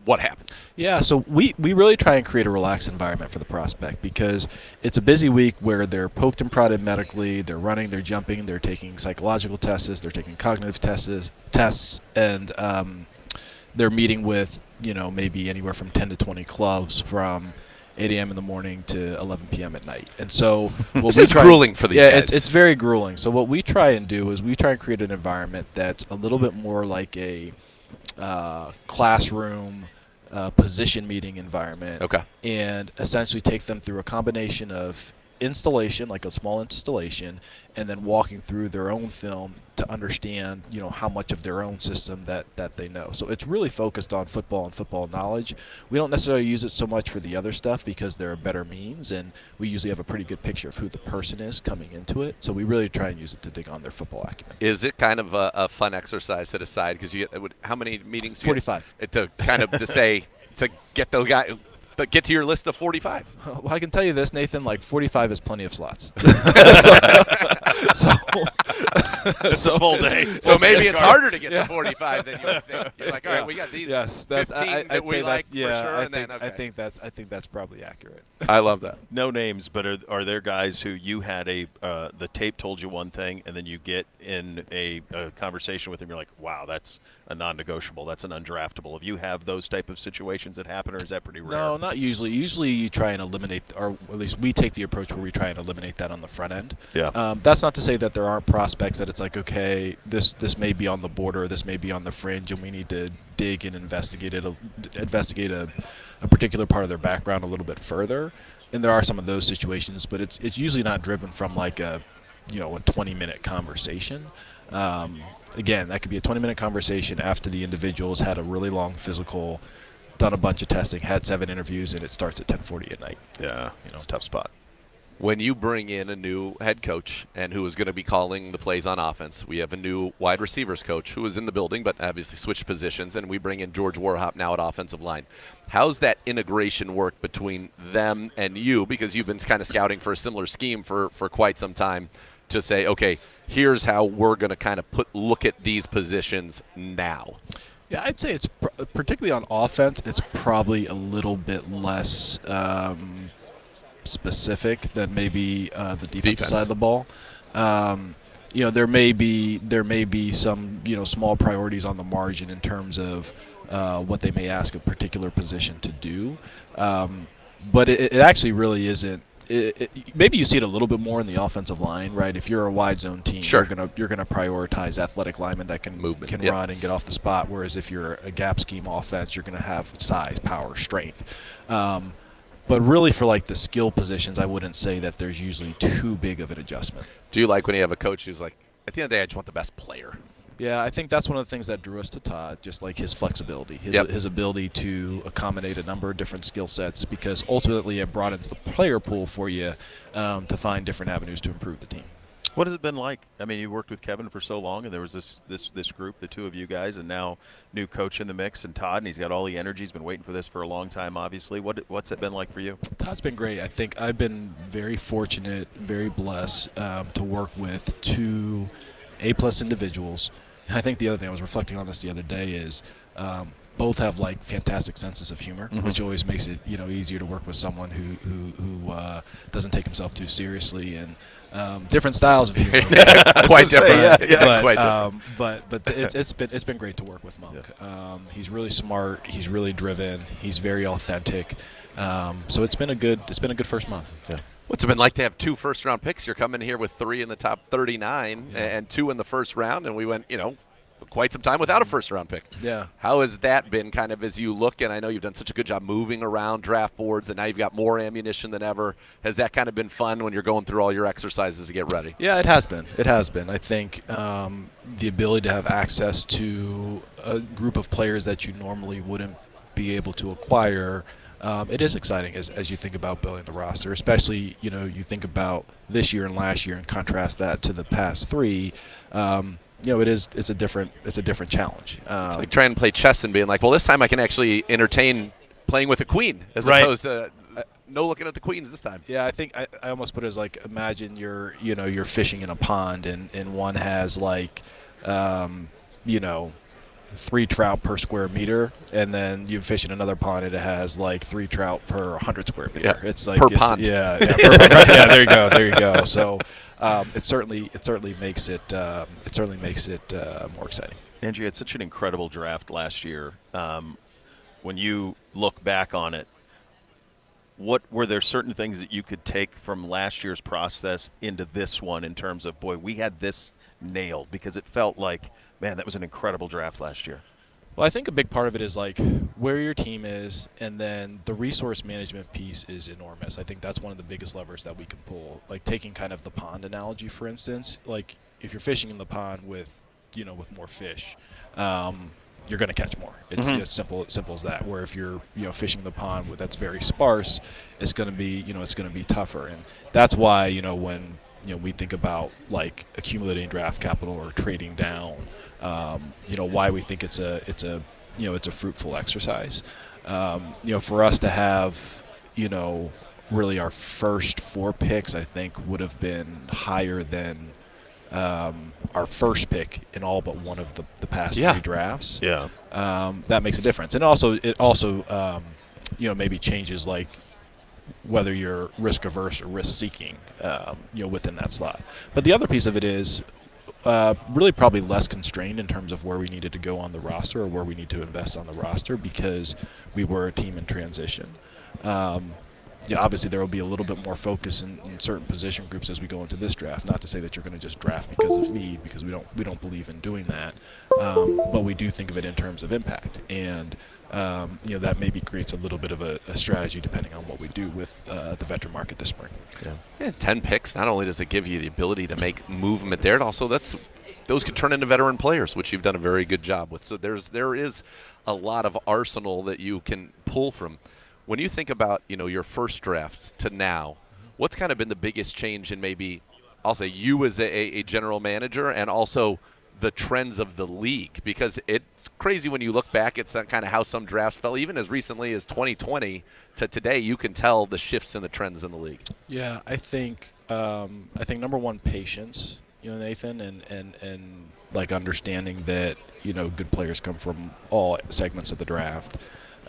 what happens? Yeah, so we really try and create a relaxed environment for the prospect because it's a busy week where they're poked and prodded medically, they're running, they're jumping, they're taking psychological tests, they're taking cognitive tests, and they're meeting with, maybe anywhere from 10 to 20 clubs from 8 a.m. in the morning to 11 p.m. at night. And so this is grueling for these guys. Yeah, it's very grueling. So what we try and do is we try and create an environment that's a little bit more like a classroom position meeting environment. Okay. And essentially take them through a combination of installation, like a small installation, and then walking through their own film to understand, how much of their own system that they know. So it's really focused on football and football knowledge. We don't necessarily use it so much for the other stuff because there are better means, and we usually have a pretty good picture of who the person is coming into it. So we really try and use it to dig on their football acumen. Is it kind of a fun exercise set aside? Because you get how many meetings? 45. To kind of to get the guy. Get to your list of 45. Well, I can tell you this, Nathan, 45 is plenty of slots. so full day. So maybe it's harder to get to 45 than you would think. You're like, all right, we got these 15 that we like for sure. I think that's probably accurate. I love that. No names, but are there guys who you had the tape told you one thing, and then you get in a conversation with them, you're like, wow, that's a non-negotiable, that's an undraftable. Have you have those type of situations that happen, or is that pretty rare? No, not usually. Usually you try and eliminate, or at least we take the approach where we try and eliminate that on the front end. Yeah. That's not to say that there aren't prospects that it's like, okay, this may be on the border, this may be on the fringe, and we need to dig and investigate a particular part of their background a little bit further. And there are some of those situations, but it's usually not driven from a 20-minute conversation. Again, that could be a 20-minute conversation after the individual's had a really long physical, done a bunch of testing, had 7 interviews, and it starts at 10:40 at night. Yeah, it's a tough spot. When you bring in a new head coach and who is going to be calling the plays on offense, we have a new wide receivers coach who is in the building but obviously switched positions, and we bring in George Warhop now at offensive line. How's that integration work between them and you? Because you've been kind of scouting for a similar scheme for quite some time to say, okay, here's how we're going to kind of look at these positions now. Yeah, I'd say it's particularly on offense, it's probably a little bit less specific than maybe the defensive side of the ball. There may be some small priorities on the margin in terms of what they may ask a particular position to do, but it actually really isn't. Maybe you see it a little bit more in the offensive line, right? If you're a wide zone team, sure, you're gonna prioritize athletic linemen that can run and get off the spot. Whereas if you're a gap scheme offense, you're gonna have size, power, strength. But really, for like the skill positions, I wouldn't say that there's usually too big of an adjustment. Do you like when you have a coach who's like, at the end of the day, I just want the best player? Yeah, I think that's one of the things that drew us to Todd, just like his flexibility, his ability to accommodate a number of different skill sets, because ultimately it broadens the player pool for you to find different avenues to improve the team. What has it been like? I mean, you worked with Kevin for so long, and there was this group, the two of you guys, and now new coach in the mix, and Todd, and he's got all the energy. He's been waiting for this for a long time, obviously. What's it been like for you? Todd's been great. I think I've been very fortunate, very blessed to work with 2 A-plus individuals. I think the other thing, I was reflecting on this the other day, is both have like fantastic senses of humor, which always makes it easier to work with someone who doesn't take himself too seriously, and different styles of humor. Quite different. But it's been great to work with Monk. He's really smart. He's really driven. He's very authentic. So it's been a good first month. Yeah. What's it been like to have 2 first-round picks? You're coming here with 3 in the top 39 and 2 in the first round, and we went, quite some time without a first-round pick. Yeah. How has that been kind of as you look, and I know you've done such a good job moving around draft boards, and now you've got more ammunition than ever. Has that kind of been fun when you're going through all your exercises to get ready? Yeah, it has been. I think the ability to have access to a group of players that you normally wouldn't be able to acquire, it is exciting as you think about building the roster, especially you think about this year and last year and contrast that to the past 3. It's a different challenge. It's like trying to play chess and being like, well, this time I can actually entertain playing with a queen as opposed to no looking at the queens this time. Yeah, I think I almost put it as like, imagine you're fishing in a pond and one has like 3 trout per square meter, and then you fish in another pond and it has like 3 trout per 100 square meter. Yeah, it's like per pond. Yeah, yeah, there you go. So it certainly makes it more exciting. Andrew, you had such an incredible draft last year. When you look back on it, what were there certain things that you could take from last year's process into this one in terms of, boy, we had this nailed, because it felt like, man, that was an incredible draft last year? Well, I think a big part of it is like where your team is, and then the resource management piece is enormous. I think that's one of the biggest levers that we can pull. Like taking kind of the pond analogy, for instance, like if you're fishing in the pond with more fish, you're going to catch more. It's as simple as that. Where if you're fishing the pond that's very sparse, it's going to be tougher, and that's why when we think about like accumulating draft capital or trading down, why we think it's a fruitful exercise. For us to have really our first 4 picks, I think would have been higher than our first pick in all but one of the past 3 drafts. Yeah. That makes a difference, and it also maybe changes like whether you're risk averse or risk seeking, within that slot. But the other piece of it is really probably less constrained in terms of where we needed to go on the roster or where we need to invest on the roster, because we were a team in transition. Obviously there will be a little bit more focus in certain position groups as we go into this draft. Not to say that you're going to just draft because of need, because we don't believe in doing that. But we do think of it in terms of impact, and that maybe creates a little bit of a strategy depending on what we do with the veteran market this spring. Yeah, 10 picks. Not only does it give you the ability to make movement there, it also those could turn into veteran players, which you've done a very good job with. So there is a lot of arsenal that you can pull from. When you think about, your first draft to now, what's kind of been the biggest change in maybe, I'll say, you as a general manager, and also the trends of the league? Because it's crazy when you look back at kind of how some drafts fell, even as recently as 2020 to today. You can tell the shifts in the trends in the league. Yeah, I think number one, patience. Nathan, and like understanding that good players come from all segments of the draft.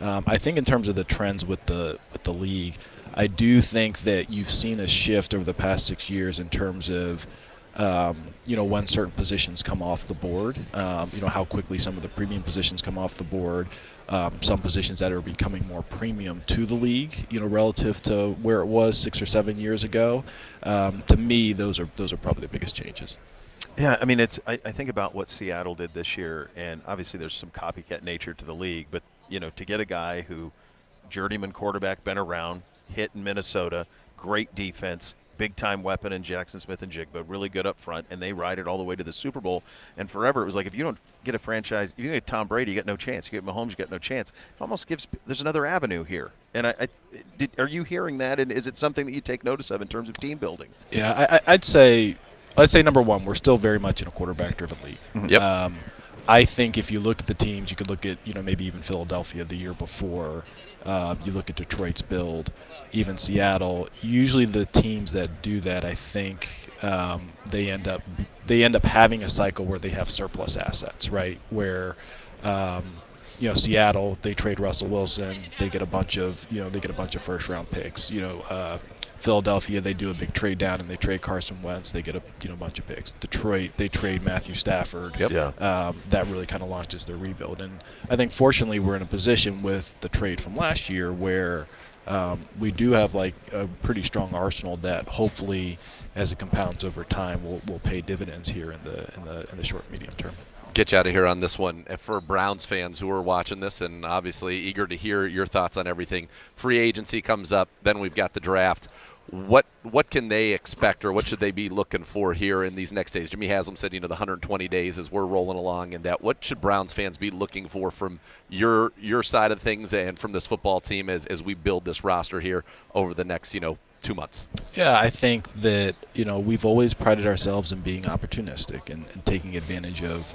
I think in terms of the trends with the league, I do think that you've seen a shift over the past 6 years in terms of when certain positions come off the board, how quickly some of the premium positions come off the board, some positions that are becoming more premium to the league, relative to where it was 6 or 7 years ago. To me, those are probably the biggest changes. Yeah, I mean, I think about what Seattle did this year, and obviously there's some copycat nature to the league, but to get a guy who, journeyman quarterback, been around, hit in Minnesota, great defense, big-time weapon in Jackson Smith and Jigba, really good up front, and they ride it all the way to the Super Bowl. And forever, it was like, if you don't get a franchise, if you get Tom Brady, you got no chance. You get Mahomes, you got no chance. It almost gives – there's another avenue here. And are you hearing that, and is it something that you take notice of in terms of team building? Yeah, I'd say number one, we're still very much in a quarterback-driven league. Mm-hmm. Yep. I think if you look at the teams, you could look at maybe even Philadelphia the year before. You look at Detroit's build, even Seattle. Usually the teams that do that, I think they end up having a cycle where they have surplus assets, right? Where Seattle, they trade Russell Wilson, they get a bunch of first round picks. Philadelphia, they do a big trade down and they trade Carson Wentz. They get a bunch of picks. Detroit, they trade Matthew Stafford. Yep. Yeah. That really kind of launches their rebuild. And I think fortunately we're in a position with the trade from last year where we do have like a pretty strong arsenal that hopefully, as it compounds over time, will pay dividends here in the short and medium term. Get you out of here on this one. For Browns fans who are watching this and obviously eager to hear your thoughts on everything, free agency comes up, then we've got the draft. What can they expect, or what should they be looking for here in these next days? Jimmy Haslam said, the 120 days as we're rolling along, and that. What should Browns fans be looking for from your side of things and from this football team as we build this roster here over the next 2 months? Yeah, I think that we've always prided ourselves in being opportunistic and taking advantage of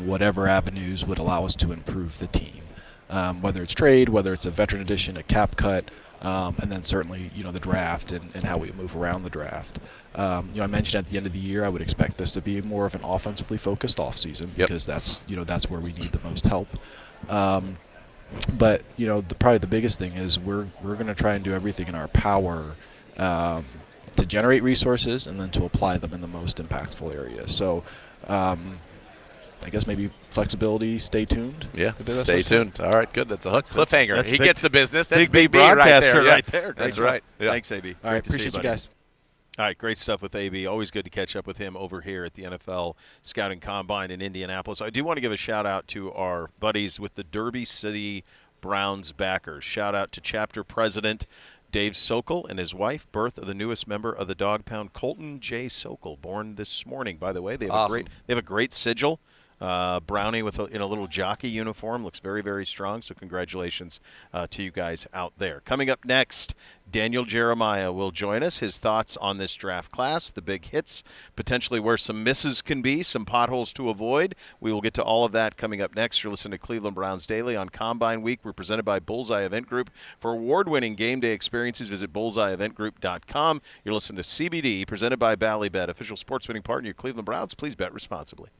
whatever avenues would allow us to improve the team, whether it's trade, whether it's a veteran addition, a cap cut. And then certainly, the draft and how we move around the draft. I mentioned at the end of the year, I would expect this to be more of an offensively focused offseason because that's where we need the most help. But probably the biggest thing is we're going to try and do everything in our power to generate resources and then to apply them in the most impactful areas. So. I guess maybe flexibility. Stay tuned. Yeah, stay tuned. All right, good. That's a hook. Cliffhanger. He gets the business. That's big broadcaster right there. That's right. Yeah. Thanks, AB. All right, appreciate you guys. All right, great stuff with AB. Always good to catch up with him over here at the NFL Scouting Combine in Indianapolis. I do want to give a shout-out to our buddies with the Derby City Browns backers. Shout-out to chapter president Dave Sokol and his wife, birth of the newest member of the Dog Pound, Colton J. Sokol, born this morning, by the way. They have awesome. They have a great sigil. Brownie in a little jockey uniform, looks very, very strong. So congratulations to you guys out there. Coming up next, Daniel Jeremiah will join us. His thoughts on this draft class, the big hits, potentially where some misses can be, some potholes to avoid. We will get to all of that coming up next. You're listening to Cleveland Browns Daily on Combine Week. We're presented by Bullseye Event Group. For award-winning game day experiences, visit bullseyeeventgroup.com. You're listening to CBD, presented by Ballybet, official sports betting partner of your Cleveland Browns. Please bet responsibly.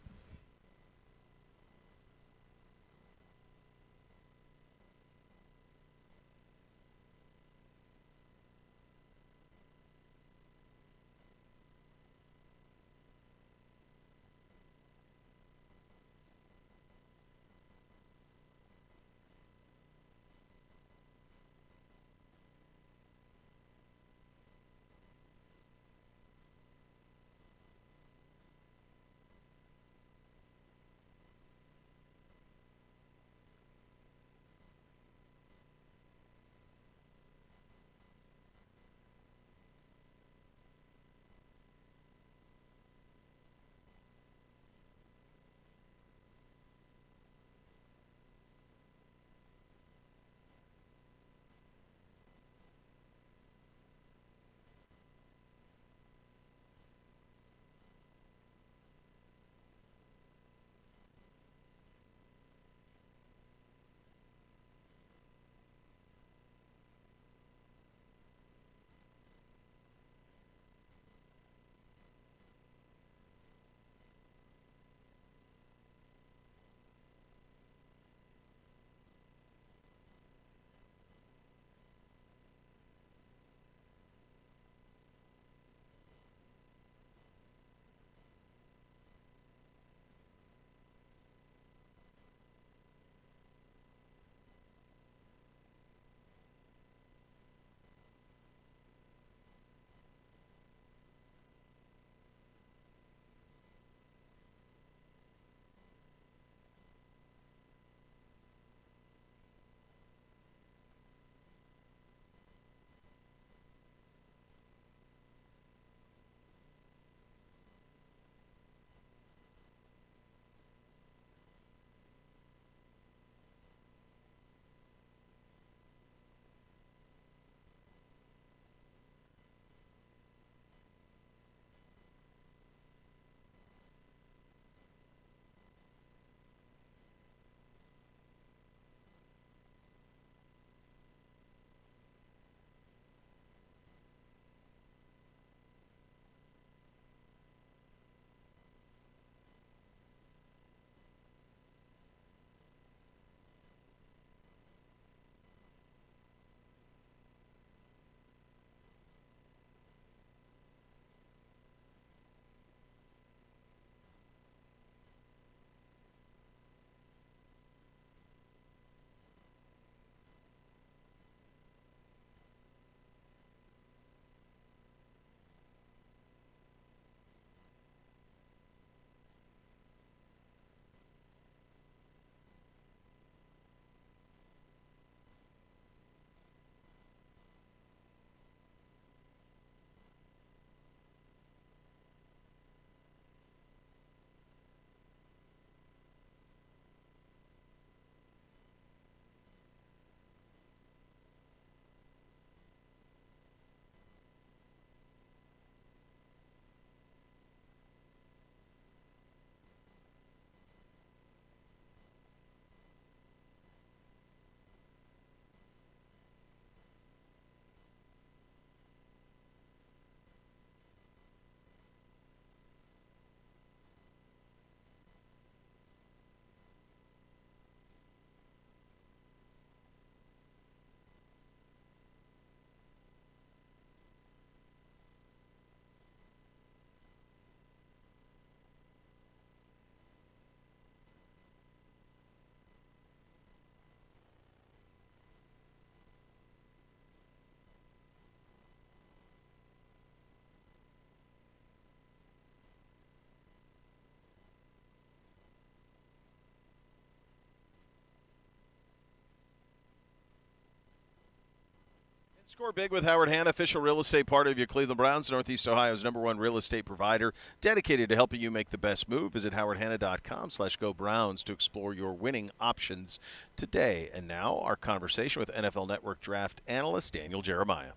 Score big with Howard Hanna, official real estate partner of your Cleveland Browns, Northeast Ohio's #1 real estate provider, dedicated to helping you make the best move. Visit howardhanna.com/GoBrowns to explore your winning options today. And now our conversation with NFL Network draft analyst Daniel Jeremiah.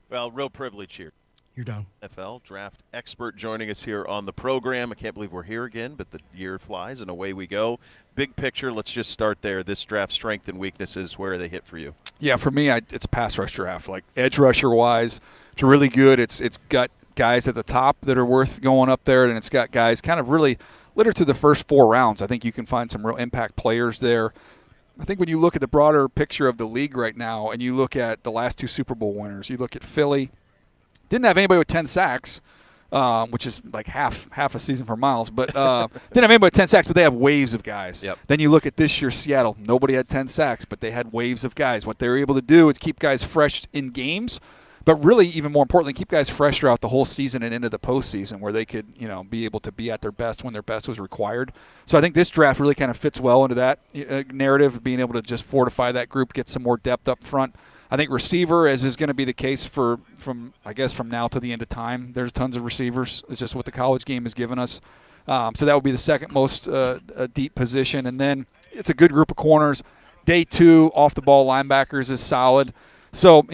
Well, real privilege here. You're done. NFL draft expert joining us here on the program. I can't believe we're here again, but the year flies and away we go. Big picture, let's just start there. This draft strength and weaknesses, where are they hit for you? Yeah, for me, it's a pass rush draft. Like edge rusher wise, it's really good. It's got guys at the top that are worth going up there, and it's got guys kind of really littered through the first 4 rounds. I think you can find some real impact players there. I think when you look at the broader picture of the league right now, and you look at the last 2 Super Bowl winners, you look at Philly, didn't have anybody with 10 sacks. Which is like half a season for Miles, but didn't have anybody with 10 sacks, but they have waves of guys. Yep. Then you look at this year, Seattle, nobody had 10 sacks, but they had waves of guys. What they were able to do is keep guys fresh in games, but really, even more importantly, keep guys fresh throughout the whole season and into the postseason, where they could, be able to be at their best when their best was required. So I think this draft really kind of fits well into that narrative of being able to just fortify that group, get some more depth up front. I think receiver, as is going to be the case from now to the end of time, there's tons of receivers. It's just what the college game has given us. So that would be the second most deep position. And then it's a good group of corners. Day 2, off-the-ball linebackers is solid. So,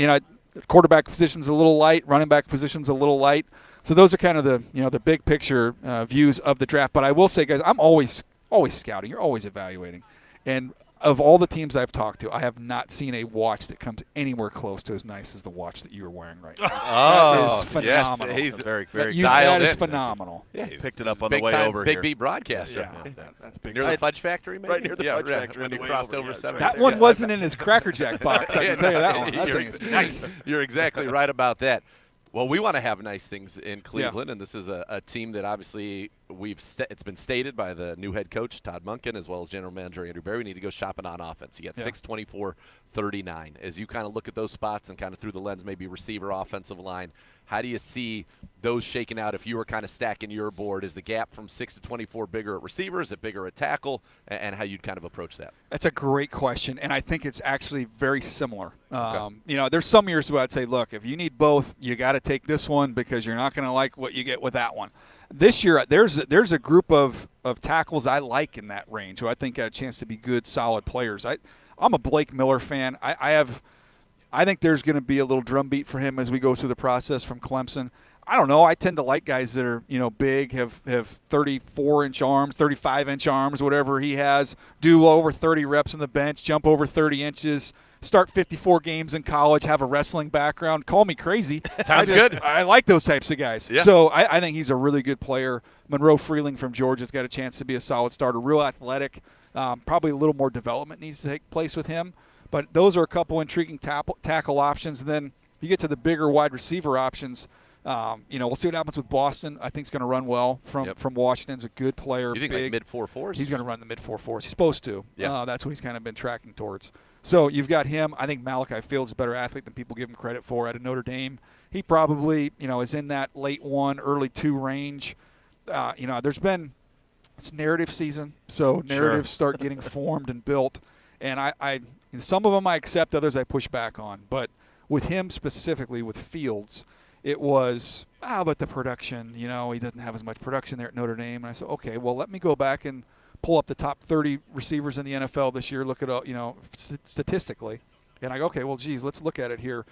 quarterback position's a little light, running back position's a little light. So those are kind of the big picture views of the draft. But I will say, guys, I'm always scouting. You're always evaluating. And of all the teams I've talked to, I have not seen a watch that comes anywhere close to as nice as the watch that you are wearing right now. That is phenomenal. Yes, he's very, very dialed that is in. phenomenal. Yeah, He picked it up on the way over Big here. B broadcaster. Yeah, that's big. Near the Fudge Factory, maybe? Right near the Fudge Factory when on he the way crossed over, over yes, 7. right That one wasn't in his Cracker Jack box, I can tell you that one. That thing is nice. You're exactly right about that. Well, we want to have nice things in Cleveland, and this is a team that obviously it's been stated by the new head coach, Todd Monken, as well as general manager Andrew Berry, we need to go shopping on offense. You got 6'24", 39. As you kind of look at those spots and kind of through the lens, maybe receiver, offensive line, how do you see those shaking out if you were kind of stacking your board? Is the gap from 6 to 24 bigger at receiver? Is it bigger at tackle? And how you'd kind of approach that? That's a great question, and I think it's actually very similar. There's some years where I'd say, look, if you need both, you got to take this one because you're not going to like what you get with that one. This year, there's a group of tackles I like in that range who I think got a chance to be good, solid players. I'm a Blake Miller fan. I think there's going to be a little drumbeat for him as we go through the process from Clemson. I don't know. I tend to like guys that are, big, have 34-inch arms, 35-inch arms, whatever he has, do over 30 reps on the bench, jump over 30 inches, start 54 games in college, have a wrestling background. Call me crazy. Sounds good. I like those types of guys. Yeah. So I think he's a really good player. Monroe Freeling from Georgia's got a chance to be a solid starter, real athletic. Probably a little more development needs to take place with him. But those are a couple intriguing tackle options. And then you get to the bigger wide receiver options. We'll see what happens with Boston. I think he's going to run well from Washington's a good player. You think big. like mid-4.4s? He's going to run the mid-4.4s. He's supposed to. Yeah. That's what he's kind of been tracking towards. So you've got him. I think Malachi Fields is a better athlete than people give him credit for out of Notre Dame. He probably, is in that late 1, early 2 range. It's narrative season, so narratives start getting formed and built. And some of them I accept, others I push back on. But with him specifically, with Fields, it was, but the production, he doesn't have as much production there at Notre Dame. And I said, okay, well, let me go back and pull up the top 30 receivers in the NFL this year, look at, statistically. And I go, okay, well, geez, let's look at it here.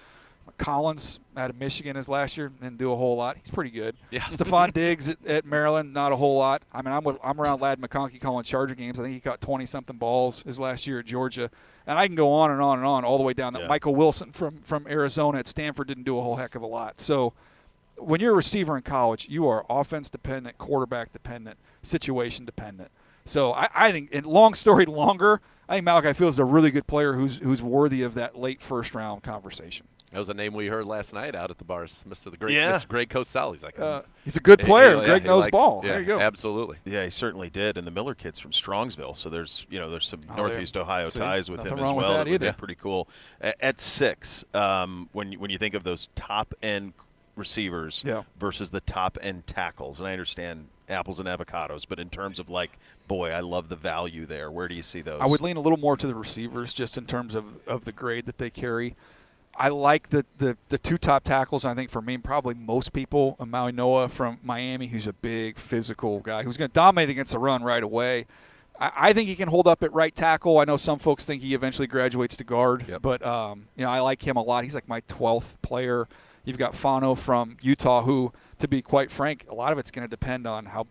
Collins out of Michigan his last year, didn't do a whole lot. He's pretty good. Yeah. Stephon Diggs at Maryland, not a whole lot. I mean, I'm around Ladd McConkey calling Charger games. I think he caught 20-something balls his last year at Georgia. And I can go on and on and on all the way down. That Michael Wilson from Arizona at Stanford didn't do a whole heck of a lot. So when you're a receiver in college, you are offense dependent, quarterback dependent, situation dependent. So I think, and long story longer, I think Malachi Fields is a really good player who's worthy of that late first round conversation. That was a name we heard last night out at the bars, Mr. Greg Cosell. He's like, he's a good player. Greg knows likes ball. Yeah, There you go. Absolutely. Yeah, he certainly did. And the Miller kid's from Strongsville, so there's some Northeast Ohio See, ties with him nothing as wrong with well. that That would be either. pretty cool. At 6, when you think of those top end receivers versus the top end tackles, and I understand apples and avocados, but in terms of I love the value there. Where do you see those? I would lean a little more to the receivers just in terms of the grade that they carry. I like the two top tackles. I think for me, probably most people, Maui Noah from Miami, who's a big physical guy who's going to dominate against the run right away. I think he can hold up at right tackle. I know some folks think he eventually graduates to guard, but I like him a lot. He's like my 12th player. You've got Fano from Utah, who, to be quite frank, a lot of it's going to depend on how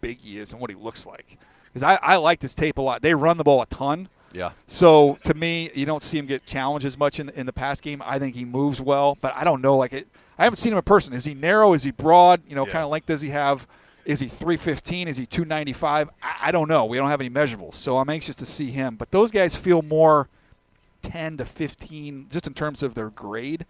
big he is and what he looks like. Because I like this tape a lot. They run the ball a ton. Yeah. So to me, you don't see him get challenged as much in the pass game. I think he moves well, but I don't know. I haven't seen him in person. Is he narrow? Is he broad? Kind of length does he have? Is he 315? Is he 295? I don't know. We don't have any measurables, so I'm anxious to see him. But those guys feel more 10 to 15 just in terms of their grade,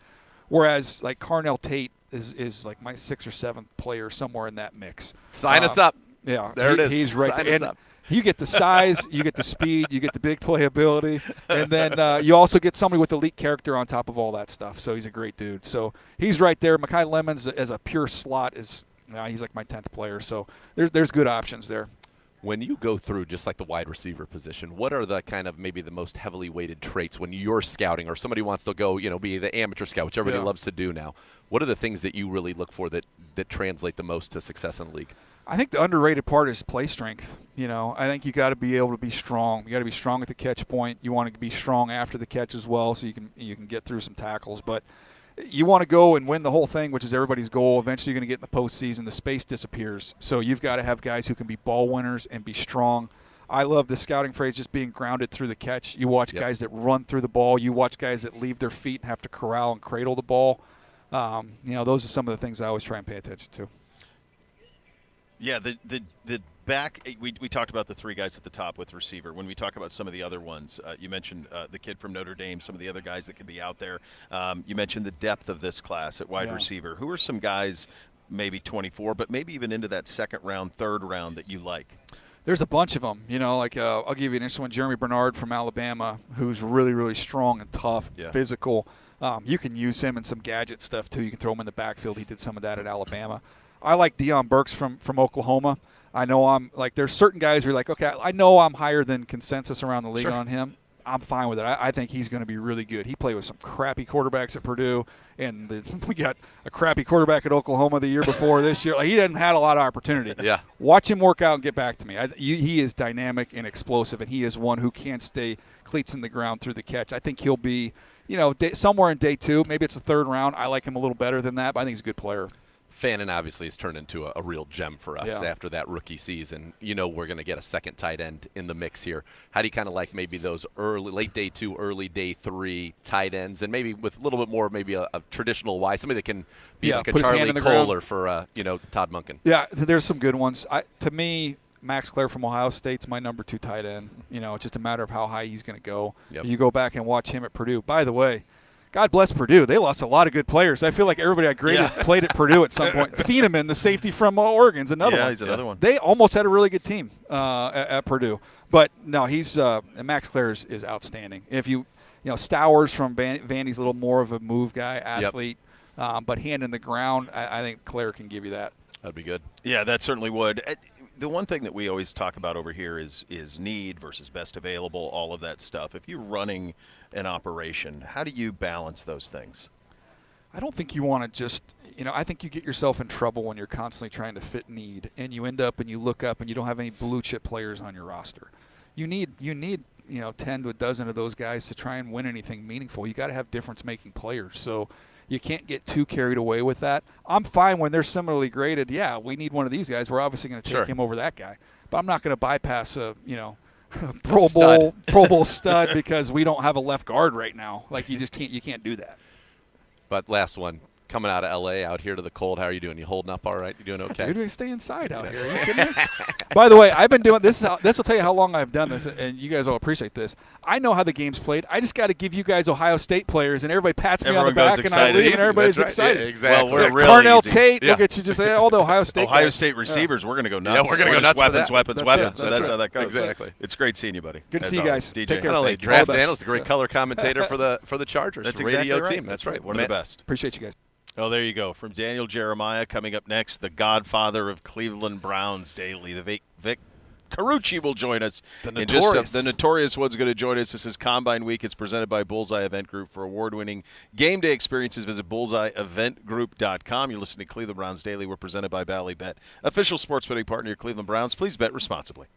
whereas like Carnell Tate is like my 6th or 7th player somewhere in that mix. Sign us up. Yeah, there it is. He's right Sign there. us up. You get the size, you get the speed, you get the big playability, and then you also get somebody with elite character on top of all that stuff. So he's a great dude. So he's right there. Mekhi Lemons as a pure slot he's like my 10th player. So there's good options there. When you go through just like the wide receiver position, what are the kind of maybe the most heavily weighted traits when you're scouting or somebody wants to go, be the amateur scout, which everybody loves to do now? What are the things that you really look for that translate the most to success in the league? I think the underrated part is play strength. I think you got to be able to be strong. You got to be strong at the catch point. You want to be strong after the catch as well, so you can get through some tackles. But you want to go and win the whole thing, which is everybody's goal. Eventually, you're going to get in the postseason. The space disappears, so you've got to have guys who can be ball winners and be strong. I love the scouting phrase, just being grounded through the catch. You watch guys that run through the ball. You watch guys that leave their feet and have to corral and cradle the ball. Those are some of the things I always try and pay attention to. Yeah, the back, we talked about the 3 guys at the top with receiver. When we talk about some of the other ones, you mentioned the kid from Notre Dame, some of the other guys that could be out there. You mentioned the depth of this class at wide receiver. Who are some guys, maybe 24, but maybe even into that 2nd round, 3rd round that you like? There's a bunch of them. I'll give you an interesting one. Jeremy Bernard from Alabama, who's really, really strong and tough, physical. You can use him in some gadget stuff, too. You can throw him in the backfield. He did some of that at Alabama. I like Deion Burks from Oklahoma. I know there's certain guys who are like, okay, I know I'm higher than consensus around the league on him. I'm fine with it. I think he's going to be really good. He played with some crappy quarterbacks at Purdue, and we got a crappy quarterback at Oklahoma the year before this year. He hadn't had a lot of opportunity. Yeah. Watch him work out and get back to me. He is dynamic and explosive, and he is one who can stay cleats in the ground through the catch. I think he'll be, somewhere in day 2. Maybe it's the 3rd round. I like him a little better than that, but I think he's a good player. Fannin obviously has turned into a real gem for us after that rookie season. We're going to get a 2nd tight end in the mix here. How do you kind of like maybe those late day 2, early day 3 tight ends, and maybe with a little bit more maybe a traditional Y, somebody that can be like a Charlie Kohler for Todd Monken? Yeah, there's some good ones. To me, Max Clare from Ohio State's my number 2 tight end. It's just a matter of how high he's going to go. Yep. You go back and watch him at Purdue. By the way, God bless Purdue. They lost a lot of good players. I feel like everybody I graded played at Purdue at some point. Thieneman, the safety from Oregon, is another one. Yeah, he's another one. They almost had a really good team at Purdue. But, no, Max Clare is outstanding. If Stowers from Vandy's a little more of a move guy, athlete. But hand in the ground, I think Clare can give you that. That'd be good. Yeah, that certainly would. The one thing that we always talk about over here is need versus best available, all of that stuff. If you're running an operation, how do you balance those things? I don't think you want to just, I think you get yourself in trouble when you're constantly trying to fit need, and you end up and you look up and you don't have any blue chip players on your roster. You need 10 to a dozen of those guys to try and win anything meaningful. You got to have difference-making players. So you can't get too carried away with that. I'm fine when they're similarly graded. Yeah, we need one of these guys. We're obviously going to take him over that guy. But I'm not going to bypass Pro Bowl stud because we don't have a left guard right now. Like you can't do that. But last one, coming out of L.A. out here to the cold, how are you doing? You holding up all right? You doing okay? Dude, we stay inside out here. Are you kidding me? By the way, I've been doing this. This will tell you how long I've done this, and you guys will appreciate this. I know how the game's played. I just got to give you guys Ohio State players, and everybody pats me on the back, and I leave, and everybody's excited. Yeah, exactly. Well, we're really Carnell easy. Tate, look at you, just all the Ohio State Ohio guys. State receivers, we're going to go nuts. Yeah, we're going to go nuts for that. Weapons. That's So that's how that goes. Exactly. It's great seeing you, buddy. Good to As see you always. guys. DJ. Take care. Not only Thank you. All Draft the best. Daniels, the great color commentator for the Chargers That's radio exactly right. team. That's right. One of the best. Appreciate you guys. Oh, there you go. From Daniel Jeremiah, coming up next, the godfather of Cleveland Browns Daily, the Vic Carucci will join us. The in Notorious. The Notorious one's going to join us. This is Combine Week. It's presented by Bullseye Event Group. For award-winning game day experiences, visit bullseyeeventgroup.com. You're listening to Cleveland Browns Daily. We're presented by Bally Bet, official sports betting partner of Cleveland Browns. Please bet responsibly.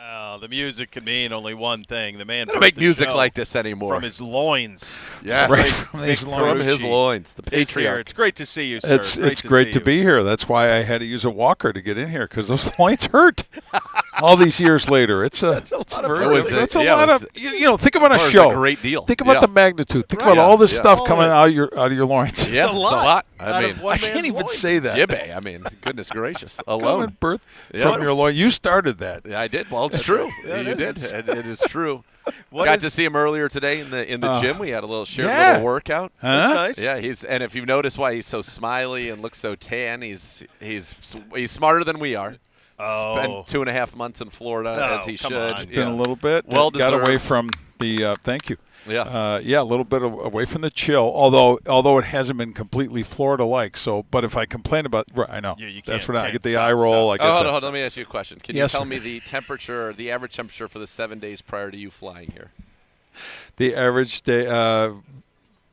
Oh, the music could mean only one thing. The man They don't make music like this anymore. From his loins. Yes, Right from his loins. The patriarch. It's great to see you, sir. It's great to be here. That's why I had to use a walker to get in here because those loins hurt. All these years later, it's a lot of you know. Think about a show. A great deal. Think about the magnitude. Think about all this stuff coming out of your loins. Yeah, it's a lot. I mean, I can't even say that. Gibbe. I mean, goodness gracious. Alone. Birth from your loin. You started that. Yeah, I did. Well, it's true. Yeah, you did. It is true. Got to see him earlier today in the gym. We had a little little workout. That's nice. Yeah, and if you've noticed why he's so smiley and looks so tan, he's smarter than we are. Spent 2.5 months in Florida as he should. It's been a little bit. Well got deserved. away from the. Thank you. Yeah. A little bit away from the chill. Although it hasn't been completely Florida-like. So, but if I complain about, I know that's what I get the eye roll. Hold on. Let me ask you a question. Can you tell me the temperature, the average temperature for the 7 days prior to you flying here? The average day,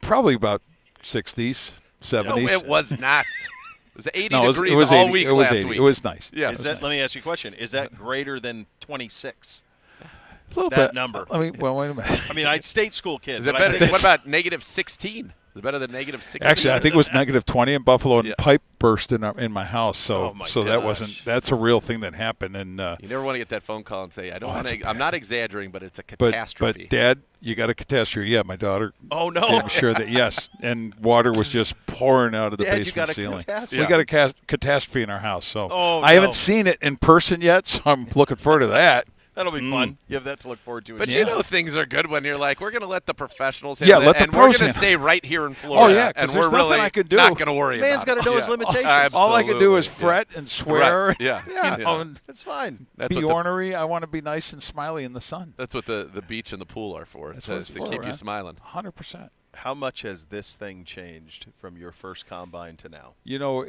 probably about 60s. 70s. No, it was not. It was 80 no, degrees it was all 80. week It was last 80. week. It was nice. Yeah. Let me ask you a question. Is that greater than 26? A little that bit. number. I mean, well, wait a minute. I mean, I state school kid. Is it but better? I think What it's- about negative 16? Is it better than negative 16? Actually, I think it was negative 20 in Buffalo, and Yeah. pipe burst in my house. So Oh, my so that gosh. wasn't. That's a real thing that happened. And You never want to get that phone call and say, "I don't want that's to." I'm not exaggerating, but it's a but catastrophe. Dad, you got a catastrophe. Yeah, my daughter. Oh, no. I'm sure that yes, and water was just pouring out of the Dad, you basement got a ceiling. catastrophe. We got a catastrophe in our house. So Oh, I no. haven't seen it in person yet, so I'm looking forward to that. That'll be fun. You have that to look forward to. But as you well. know things are good when you're like, we're going to let the professionals Yeah, handle it, let the and we're pros going to handle stay right here in Florida. yeah, 'cause and there's we're nothing really I can do. not going to worry Man's about got to know his it. limitations. All I can do is Absolutely. fret and swear. Right. Yeah. Yeah. You know, and It's fine. That's be what the, ornery. I want to be nice and smiley in the sun. that's what the beach and the pool are for. That's to, what it's to for, keep you right? smiling. 100%. How much has this thing changed from your first combine to now? You know,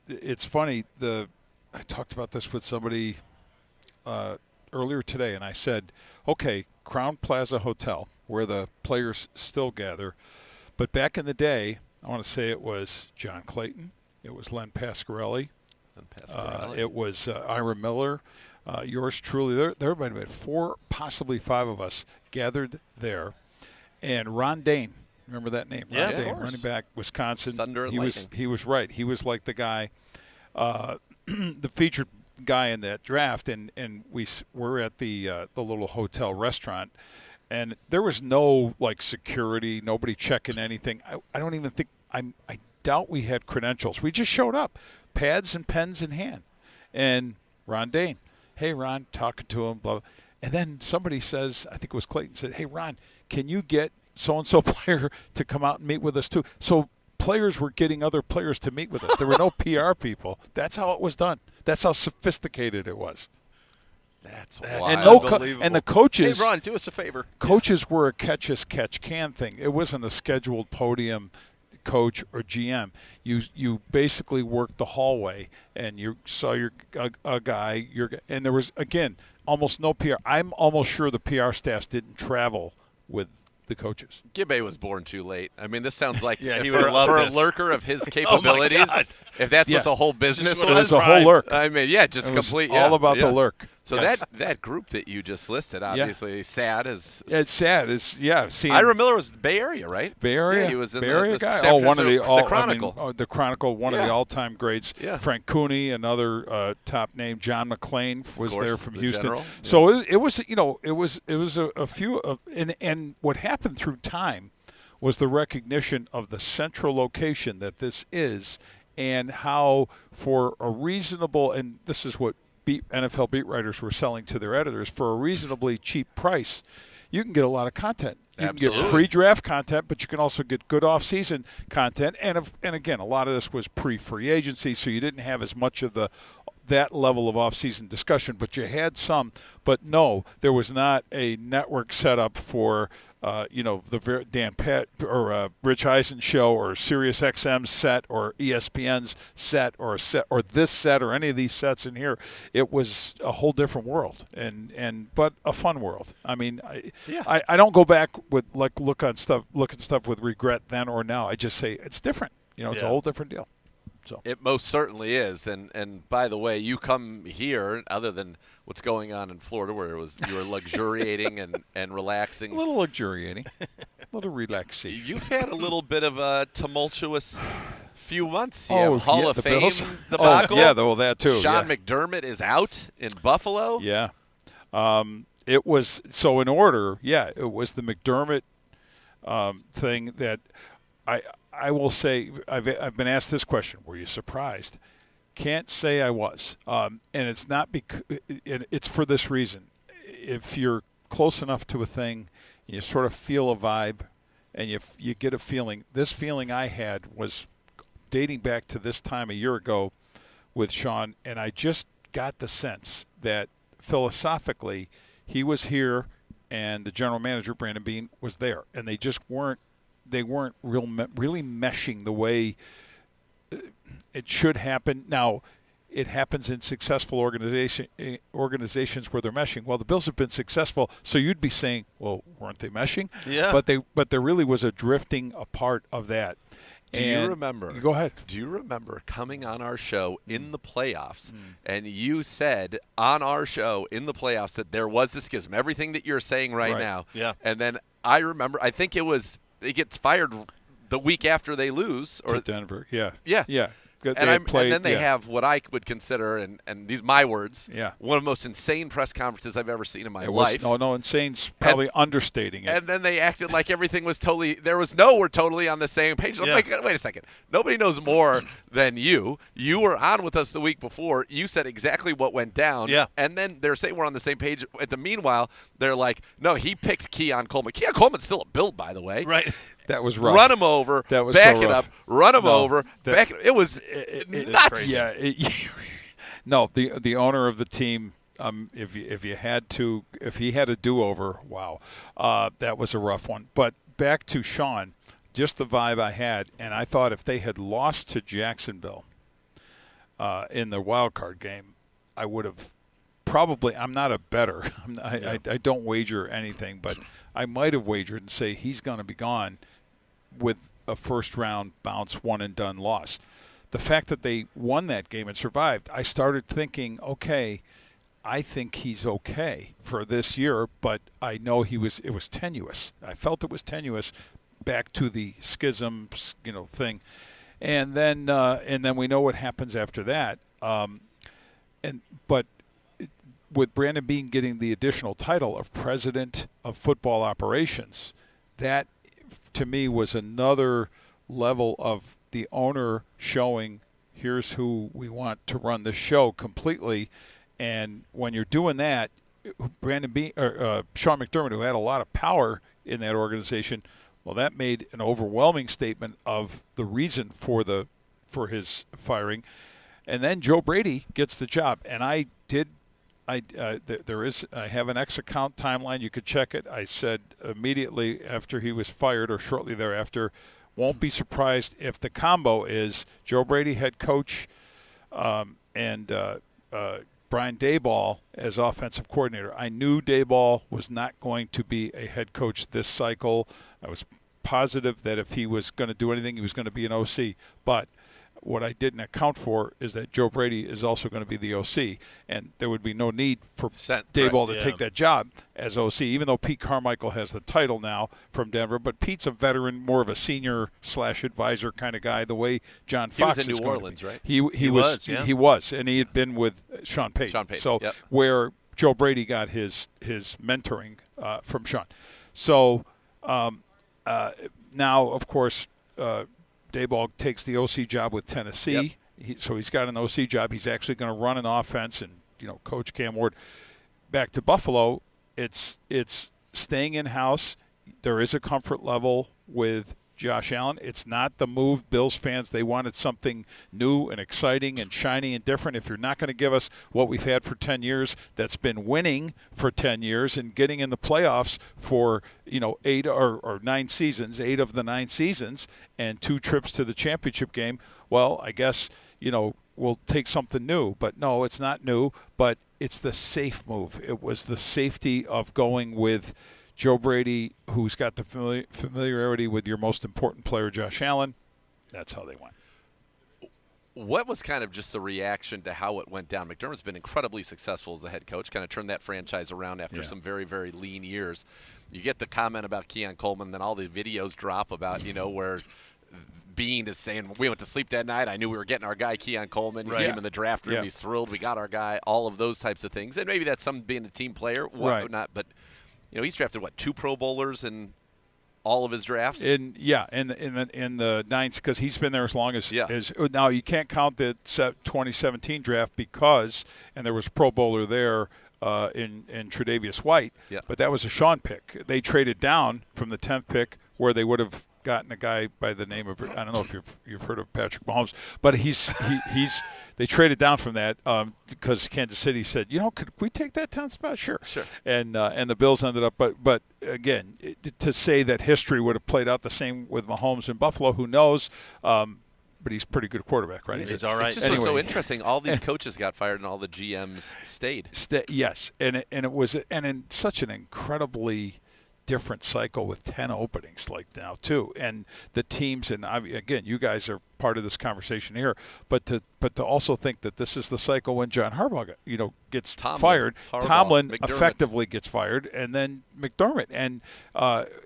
it's funny. I talked about this with somebody earlier today, and I said, okay, Crown Plaza Hotel, where the players still gather, but back in the day, I want to say it was John Clayton, it was Len Pasquarelli, And Pasquarelli. it was Ira Miller, yours truly. There might have been 4, possibly 5 of us gathered there, and Ron Dane. Remember that name? Yeah, Ron of Dane, course. running back, Wisconsin. Thunder and he lightning. was right. He was like the guy, the featured guy in that draft, and we're at the little hotel restaurant, and there was no like security, nobody checking anything. I don't even think I doubt we had credentials. We just showed up, pads and pens in hand, and Ron Dane, hey Ron, talking to him, blah, and then somebody says, I think it was Clayton, said, hey Ron, can you get so-and-so player to come out and meet with us too? So players were getting other players to meet with us. There were no PR people. That's how it was done. That's how sophisticated it was. That's That's wild. And Unbelievable. and the coaches, Hey, Ron, do us a favor. coaches were a catch-as-catch-can thing. It wasn't a scheduled podium coach or GM. You basically worked the hallway, and you saw a guy. And there was, again, almost no PR. I'm almost sure the PR staffs didn't travel with the coaches. Gibbe was born too late. I mean, this sounds like Yeah, he for, would've loved for a this. lurker of his capabilities, God. if that's Yeah. what the whole business Just It was. was a whole lurk. I mean, yeah, just It was complete. all yeah, about yeah. the lurk. So Yes. that group that you just listed, obviously sad as. It's sad. It's seeing Ira Miller was Bay Area, right? Bay Area. Yeah, he was in Bay the Area the guy. San One of the Francisco- Chronicle. the Chronicle, one of Yeah. the all-time greats. Yeah. Frank Cooney, another top name. John McClain was course, there from the Houston. general. So it was a few of, and what happened through time was the recognition of the central location that this is, and how for a reasonable, and this is what NFL beat writers were selling to their editors, for a reasonably cheap price, you can get a lot of content. You can Absolutely. get pre-draft content, but you can also get good off-season content. And again, a lot of this was pre-free agency, so you didn't have as much of that level of off-season discussion, but you had some. But no, there was not a network set up for the Dan Pat or Rich Eisen show or Sirius XM's set or ESPN's set or this set or any of these sets in here. It was a whole different world, but a fun world. I mean, I don't go back with look at stuff with regret then or now. I just say it's different. It's a whole different deal. So It most certainly is, and by the way, you come here other than what's going on in Florida, where you were luxuriating and relaxing. a little luxuriating, a little relaxation. You've had a little bit of a tumultuous few months. You Oh, have Hall yeah, of the Fame Bills. debacle. Oh, yeah, that too. Sean yeah. McDermott is out in Buffalo. Yeah. It was so in order. Yeah, it was the McDermott thing that I will say. I've been asked this question. Were you surprised? Can't say I was. And it's not because it's for this reason. If you're close enough to a thing, you sort of feel a vibe, and you get a feeling. This feeling I had was dating back to this time a year ago with Sean, and I just got the sense that philosophically he was here and the general manager Brandon Beane was there, and they just weren't really meshing the way it should happen. Now it happens in successful organizations where they're meshing. Well, the Bills have been successful, so you'd be saying, well, weren't they meshing? Yeah. But there really was a drifting apart of that. Do you remember? Go ahead. Do you remember coming on our show in the playoffs, and you said on our show in the playoffs that there was a schism, everything that you're saying right now. Yeah. And then I remember, I think it gets fired the week after they lose. To Denver, yeah. Yeah. Yeah. And then they have what I would consider, and these my words, yeah, one of the most insane press conferences I've ever seen in my life. No, insane's probably understating it. And then they acted like everything was totally, we're totally on the same page. I'm like, wait a second. Nobody knows more than you. You were on with us the week before. You said exactly what went down. Yeah. And then they're saying we're on the same page. Meanwhile, they're like, no, he picked Keon Coleman. Keon Coleman's still a Build, by the way. Right. That was rough. Run him over. That was back so it rough. up. Run him over. Back it. It was nuts. Yeah. No, the owner of the team. If he had a do-over, wow, that was a rough one. But back to Sean, just the vibe I had, and I thought if they had lost to Jacksonville in the wild card game, I would have probably. I'm not a bettor. I don't wager anything, but I might have wagered and say he's going to be gone with a first-round bounce, one-and-done loss. The fact that they won that game and survived, I started thinking, okay, I think he's okay for this year, but I know it was tenuous. I felt it was tenuous back to the schism, thing. And then we know what happens after that. But with Brandon Beane getting the additional title of president of football operations, that to me was another level of the owner showing, here's who we want to run the show completely. And when you're doing that, Brandon Beane or Sean McDermott, who had a lot of power in that organization, well, that made an overwhelming statement of the reason for his firing. And then Joe Brady gets the job, and I have an X account timeline. You could check it. I said immediately after he was fired or shortly thereafter, won't be surprised if the combo is Joe Brady head coach and Brian Daboll as offensive coordinator. I knew Daboll was not going to be a head coach this cycle. I was positive that if he was going to do anything, he was going to be an OC. But what I didn't account for is that Joe Brady is also going to be the OC, and there would be no need for Daboll to take that job as OC, even though Pete Carmichael has the title now from Denver. But Pete's a veteran, more of a senior/advisor kind of guy, the way John Fox was in New Orleans, right? He was, and he had been with Sean Payton. So where Joe Brady got his mentoring from Sean. So now, of course, Daboll takes the OC job with Tennessee, so he's got an OC job. He's actually going to run an offense and coach Cam Ward. Back to Buffalo, it's staying in house. There is a comfort level with Josh Allen. It's not the move. Bills fans, they wanted something new and exciting and shiny and different. If you're not going to give us what we've had for 10 years, that's been winning for 10 years and getting in the playoffs for 8 or 9 seasons, 8 of the 9 seasons, and 2 trips to the championship game, well, I guess we'll take something new. But no, it's not new, but it's the safe move. It was the safety of going with Joe Brady, who's got the familiarity with your most important player, Josh Allen. That's how they went. What was kind of just the reaction to how it went down? McDermott's been incredibly successful as a head coach, kind of turned that franchise around after some very, very lean years. You get the comment about Keon Coleman, then all the videos drop about, where Beane is saying, we went to sleep that night. I knew we were getting our guy, Keon Coleman. He's him in the draft room. He's thrilled. We got our guy, all of those types of things. And maybe that's some being a team player, whatnot, but – he's drafted 2 Pro Bowlers in all of his drafts. In the ninth, because he's been there as long as. Now you can't count the 2017 draft because, and there was a Pro Bowler there in Tre'Davious White, but that was a Sean pick. They traded down from the 10th pick where they would have gotten a guy by the name of, I don't know if you've heard of Patrick Mahomes, but they traded down from that because Kansas City said, could we take that 10th spot? Sure. And the Bills ended up, but again, to say that history would have played out the same with Mahomes in Buffalo, who knows? But he's a pretty good quarterback, right? He's all right. It's just was so interesting. All these coaches got fired, and all the GMs stayed. Yes, and it was in such an incredibly different cycle with 10 openings like now too, and the teams. And again, you guys are part of this conversation here, but to also think that this is the cycle when John Harbaugh gets fired, Tomlin McDermott. effectively gets fired, and then McDermott, and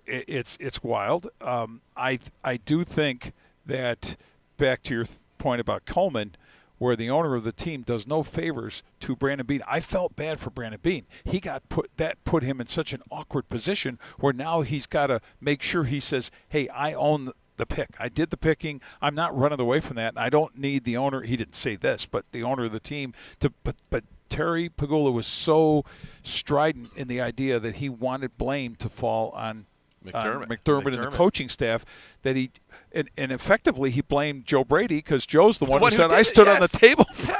it's wild. I do think that, back to your point about Coleman, where the owner of the team does no favors to Brandon Beane. I felt bad for Brandon Beane. He got put him in such an awkward position where now he's got to make sure he says, hey, I own the pick. I did the picking. I'm not running away from that. And I don't need the owner. He didn't say this, but the owner of the team to. But Terry Pegula was so strident in the idea that he wanted blame to fall on McDermott and the coaching staff, that he and effectively he blamed Joe Brady, because Joe's the one who said, I stood on the table for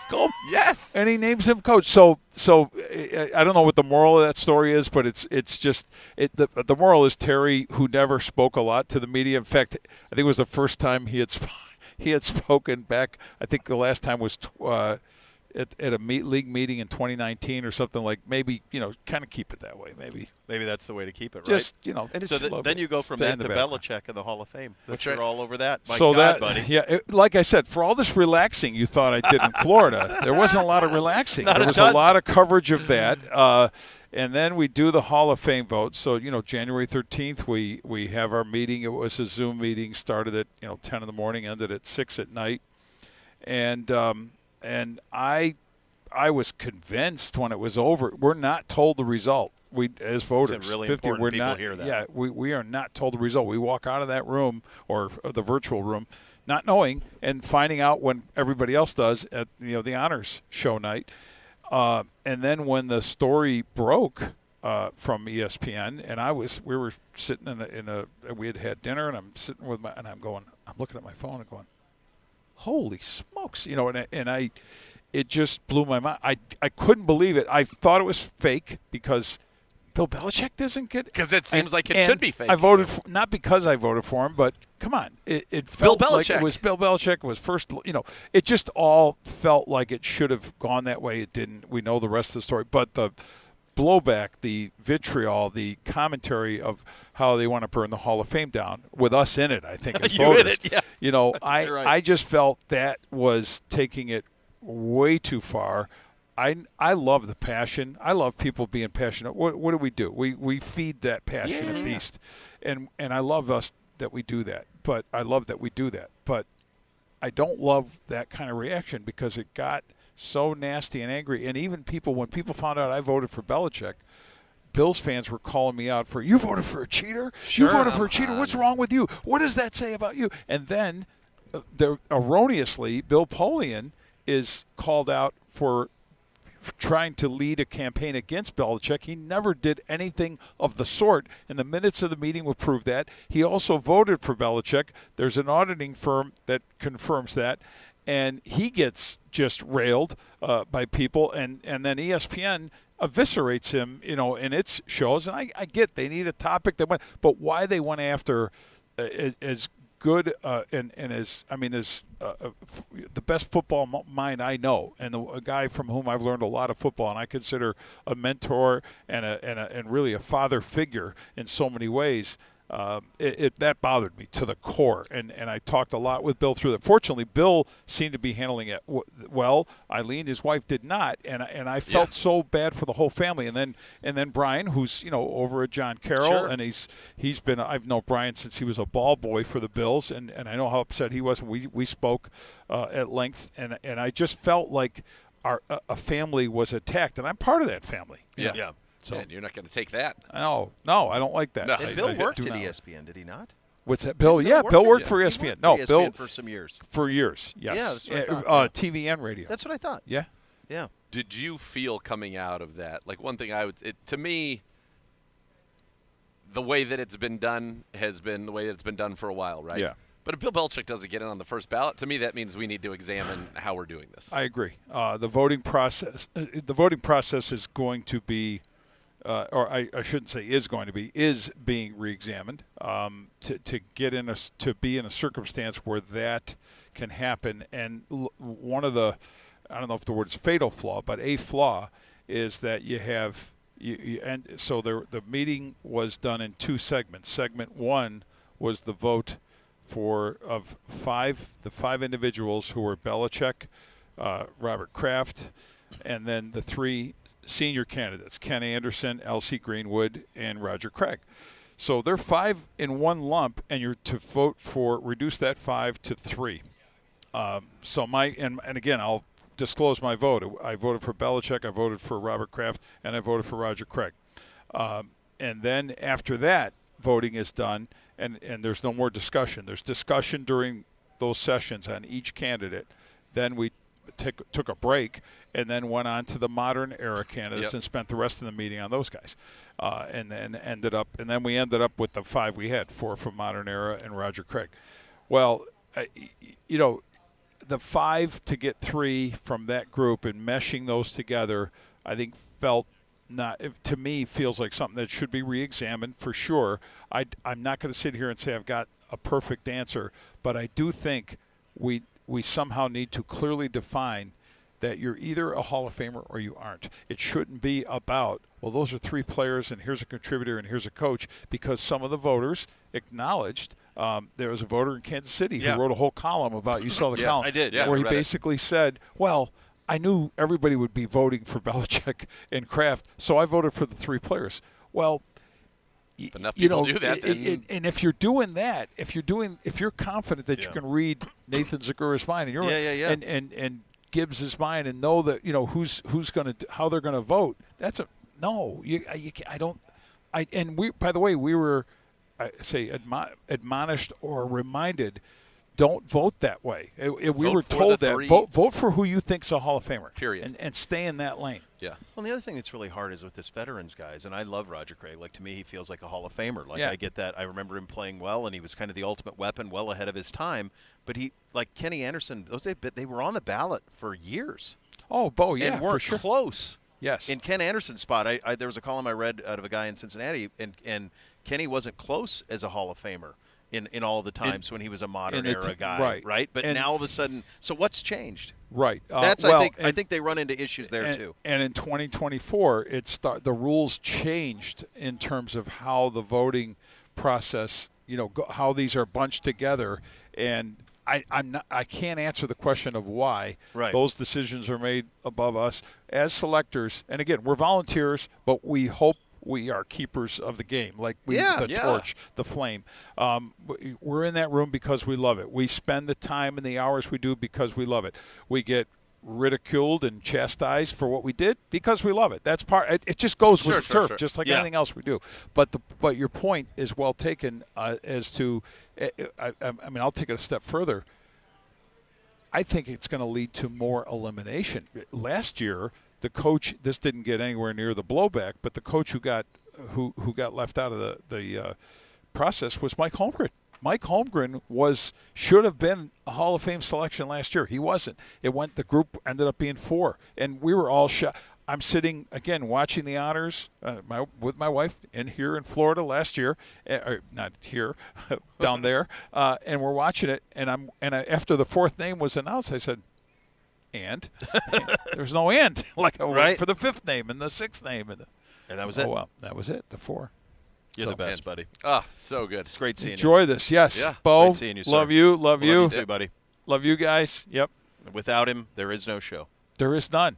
Coleman. Yes. And he names him coach. So I don't know what the moral of that story is, but it's just the moral is Terry, who never spoke a lot to the media. In fact, I think it was the first time he had spoken back. I think the last time was at a league meeting in 2019 or something. Like, maybe kind of keep it that way. Maybe that's the way to keep it, right? Just and so then you go from that to Belichick in the Hall of Fame. Which you're all over that. My so God, buddy. Yeah, like I said, for all this relaxing you thought I did in Florida, there wasn't a lot of relaxing. There was a lot of coverage of that. And then we do the Hall of Fame vote. So, January 13th, we have our meeting. It was a Zoom meeting, started at 10 in the morning, ended at 6 at night. And I was convinced when it was over. We're not told the result. We, as voters, it's really 50, important we're people not. Hear that. Yeah, we are not told the result. We walk out of that room, or the virtual room, not knowing, and finding out when everybody else does at the honors show night. And then when the story broke from ESPN, and we were sitting we had dinner, and I'm sitting with I'm looking at my phone and going, holy smokes, it just blew my mind. I couldn't believe it. I thought it was fake because Bill Belichick doesn't get it. Because it seems like it should be fake. I voted not because I voted for him, but come on, it felt like it was Bill Belichick. It was first, it just all felt like it should have gone that way. It didn't. We know the rest of the story, but the blowback, the vitriol, the commentary of how they want to burn the Hall of Fame down with us in it, I think, as voters. Yeah. I just felt that was taking it way too far. I love the passion. I love people being passionate. What do? We feed that passionate beast, and I love that we do that. But I love that we do that. But I don't love that kind of reaction, because it got so nasty and angry. And even when people found out I voted for Belichick, Bills fans were calling me out for, you voted for a cheater? Sure, you voted for a cheater? What's wrong with you? What does that say about you? And then, erroneously, Bill Polian is called out for trying to lead a campaign against Belichick. He never did anything of the sort, and the minutes of the meeting will prove that. He also voted for Belichick. There's an auditing firm that confirms that, and he gets just railed by people, and then ESPN eviscerates him, in its shows. And I get they need a topic that went, but why they went after as good and as the best football mind I know, and a guy from whom I've learned a lot of football, and I consider a mentor and really a father figure in so many ways. That bothered me to the core, and I talked a lot with Bill through that. Fortunately, Bill seemed to be handling it well. Eileen, his wife, did not, and I felt so bad for the whole family. And then Brian, who's over at John Carroll, and he's been, I've known Brian since he was a ball boy for the Bills, and I know how upset he was. We spoke at length, and I just felt like a family was attacked, and I'm part of that family. Yeah. So you're not going to take that. No, I don't like that. No, and Bill worked at ESPN, did he not? What's that? Bill? Yeah, Bill worked for ESPN. No, Bill for some years. For years, yes. Yeah, that's what I thought. TV and radio. That's what I thought. Yeah. Did you feel coming out of that? Like, one thing to me, the way that it's been done has been the way that it's been done for a while, right? Yeah. But if Bill Belichick doesn't get in on the first ballot, to me that means we need to examine how we're doing this. I agree. The voting process is going to be. Or I shouldn't say is going to be, is being reexamined to be in a circumstance where that can happen. And one of the, I don't know if the word is fatal flaw, but a flaw is that you have And so the meeting was done in 2 segments. Segment 1 was the vote the 5 individuals who were Belichick, Robert Kraft, and then the 3 senior candidates, Ken Anderson, L.C. Greenwood, and Roger Craig. So they're 5 in one lump, and you're to vote for reduce that 5 to 3. So and again, I'll disclose my vote. I voted for Belichick, I voted for Robert Kraft, and I voted for Roger Craig. And then after that, voting is done, and there's no more discussion. There's discussion during those sessions on each candidate. Then we took a break and then went on to the modern era candidates and spent the rest of the meeting on those guys. And then we ended up with the 5 we had, 4 from modern era and Roger Craig. Well, the 5 to get 3 from that group and meshing those together, I think to me feels like something that should be re-examined for sure. I'm not going to sit here and say I've got a perfect answer, but I do think we somehow need to clearly define that you're either a Hall of Famer or you aren't. It shouldn't be about, well, those are 3 players and here's a contributor and here's a coach, because some of the voters acknowledged. There was a voter in Kansas City who wrote a whole column about, you saw the column, I did, where he basically said, well, I knew everybody would be voting for Belichick and Kraft, so I voted for the 3 players. Well, enough people do that. And if you're doing that, if you're confident that you can read Nathan Zagura's mind and and Gibbs' mind and know that how they're going to vote, by the way, we were admonished or reminded, don't vote that way. We were told that vote for who you think's a Hall of Famer. Period. And stay in that lane. Yeah. Well, the other thing that's really hard is with this veterans guys, and I love Roger Craig. Like, to me, he feels like a Hall of Famer. Like, I get that. I remember him playing well, and he was kind of the ultimate weapon, well ahead of his time. But he, like Kenny Anderson, they were on the ballot for years. Oh, Bo, yeah, and weren't for sure. close. Yes. In Ken Anderson's spot, there was a column I read out of a guy in Cincinnati, and Kenny wasn't close as a Hall of Famer in all the times when he was a modern era guy, right? But now all of a sudden, so what's changed? Right. I think they run into issues there too. And in 2024, the rules changed in terms of how the voting process, how these are bunched together, and I can't answer the question of why those decisions are made above us as selectors. And again, we're volunteers, but we hope we are keepers of the game, like torch, the flame. We're in that room because we love it. We spend the time and the hours we do because we love it. We get ridiculed and chastised for what we did because we love it. That's part. It just goes with the turf, just like anything else we do. But your point is well taken as to. I'll take it a step further. I think it's going to lead to more elimination. Last year, the coach, this didn't get anywhere near the blowback, but the coach who got left out of the process was Mike Holmgren. Mike Holmgren should have been a Hall of Fame selection last year. He wasn't. The group ended up being 4, and we were all shocked. I'm sitting again watching the honors with my wife here in Florida last year, or not here, down there, and we're watching it. And after the 4th name was announced, I said, "And there's no and." Like I went for the 5th name and the 6th name, and that was it. Well, that was it. The 4. You're the best, buddy. Ah, so good. It's great seeing you. Enjoy this, yes. Yeah. Bo, great seeing you, sir. love you. Love you too, buddy. Love you guys. Yep. Without him, there is no show. There is none.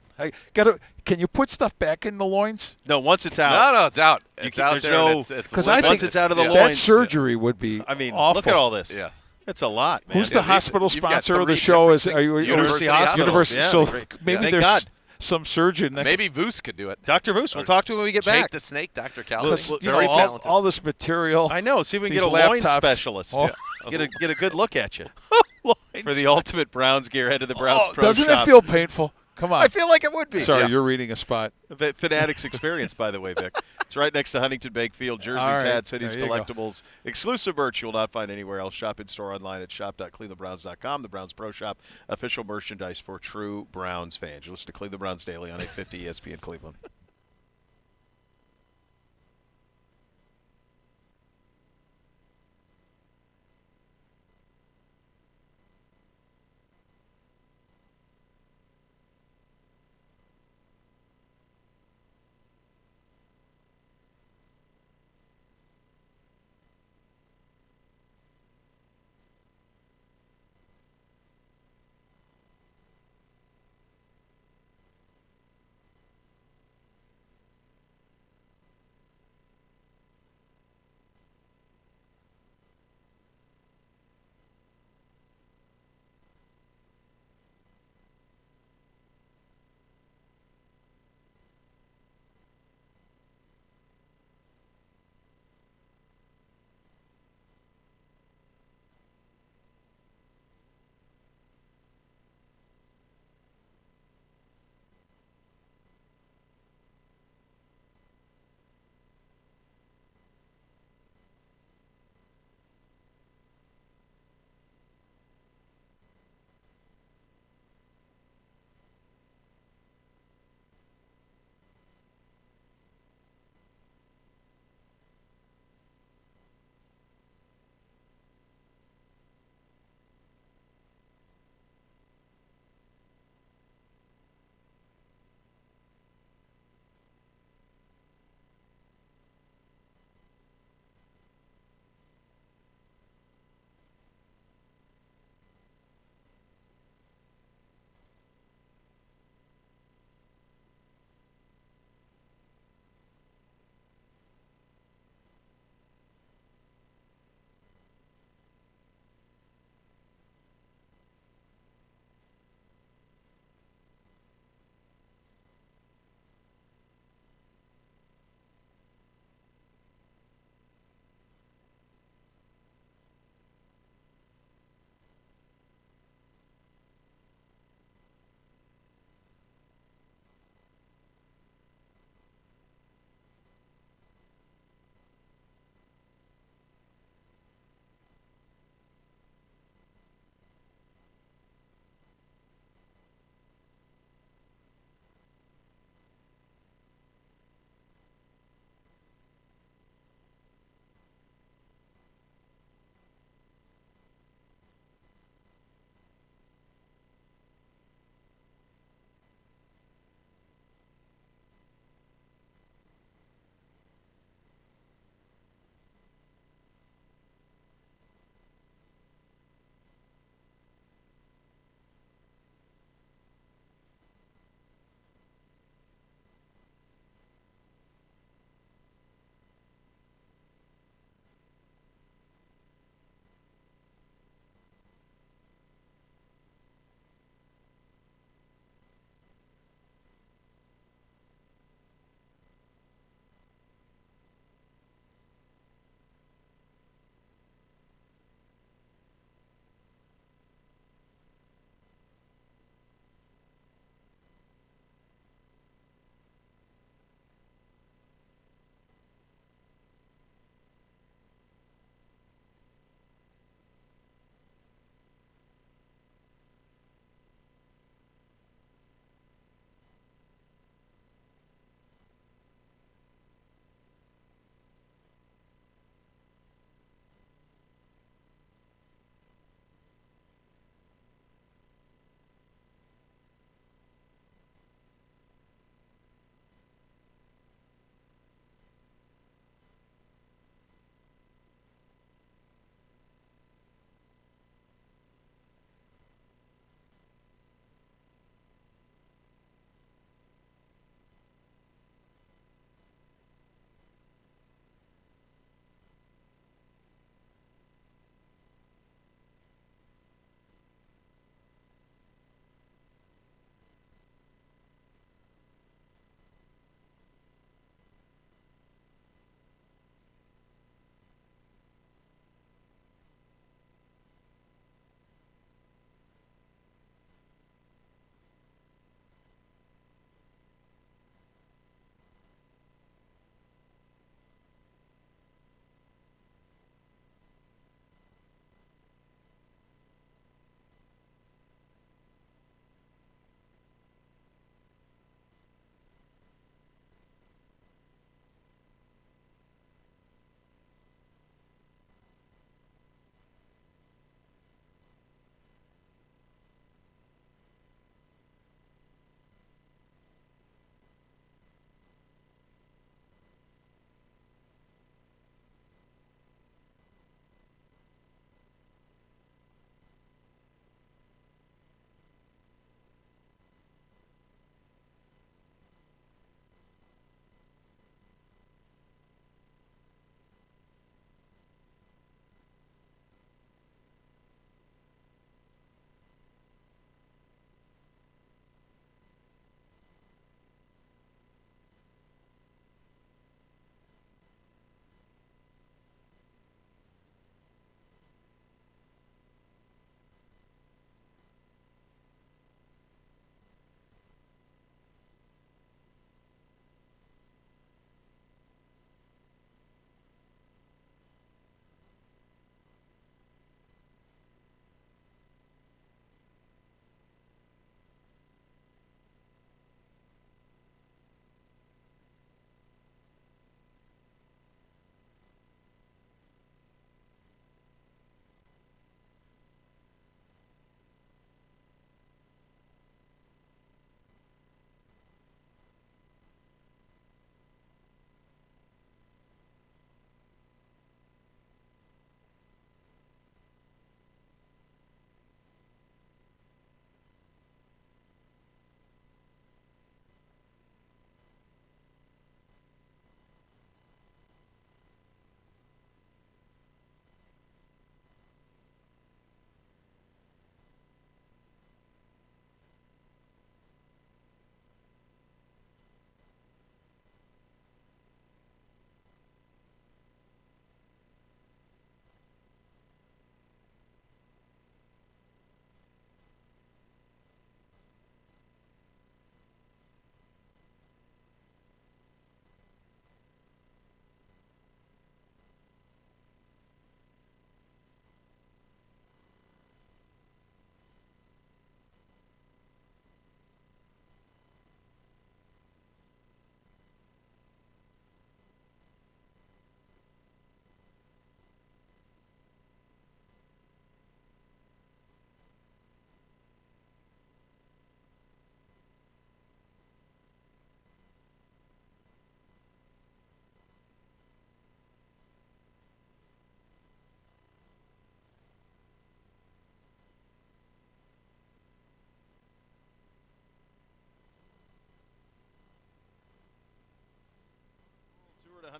Can you put stuff back in the loins? No, once it's out. No, it's out. It's out there. Because I think once it's out of the loins, that surgery would be. Awful. Look at all this. Yeah. It's a lot, man. Who's the hospital sponsor of the show? Are you University Hospitals? University. Yeah, so maybe there's some surgeon. Maybe Voos could do it. Dr. Voos. We'll talk to him when we get back. Jake the Snake, Dr. Calvin. Very talented. All this material. I know. See if we can get a loin specialist. Get a good look at you for the ultimate Browns gear. Head to the Browns Pro Doesn't Shop. it feel painful? Come on. I feel like it would be. Sorry, you're reading a spot. Fanatics Experience, by the way, Vic. It's right next to Huntington Bank Field. Jerseys, hats, hoodies, collectibles, exclusive merch you will not find anywhere else. Shop in store online at shop.clevelandbrowns.com. The Browns Pro Shop, official merchandise for true Browns fans. You listen to Cleveland Browns Daily on 850 ESPN Cleveland.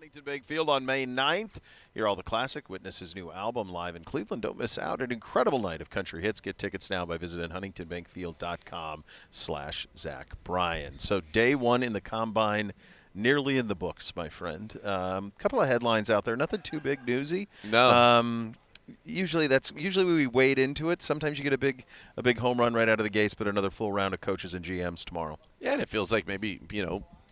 Huntington Bank Field on May 9th. Hear all the classic. Witness his new album live in Cleveland. Don't miss out. An incredible night of country hits. Get tickets now by visiting huntingtonbankfield.com/Zach Bryan. So day one in the Combine, nearly in the books, my friend. Couple of headlines out there. Nothing too big newsy. No. Usually we wade into it. Sometimes you get a big home run right out of the gates, but another full round of coaches and GMs tomorrow. Yeah, and it feels like maybe,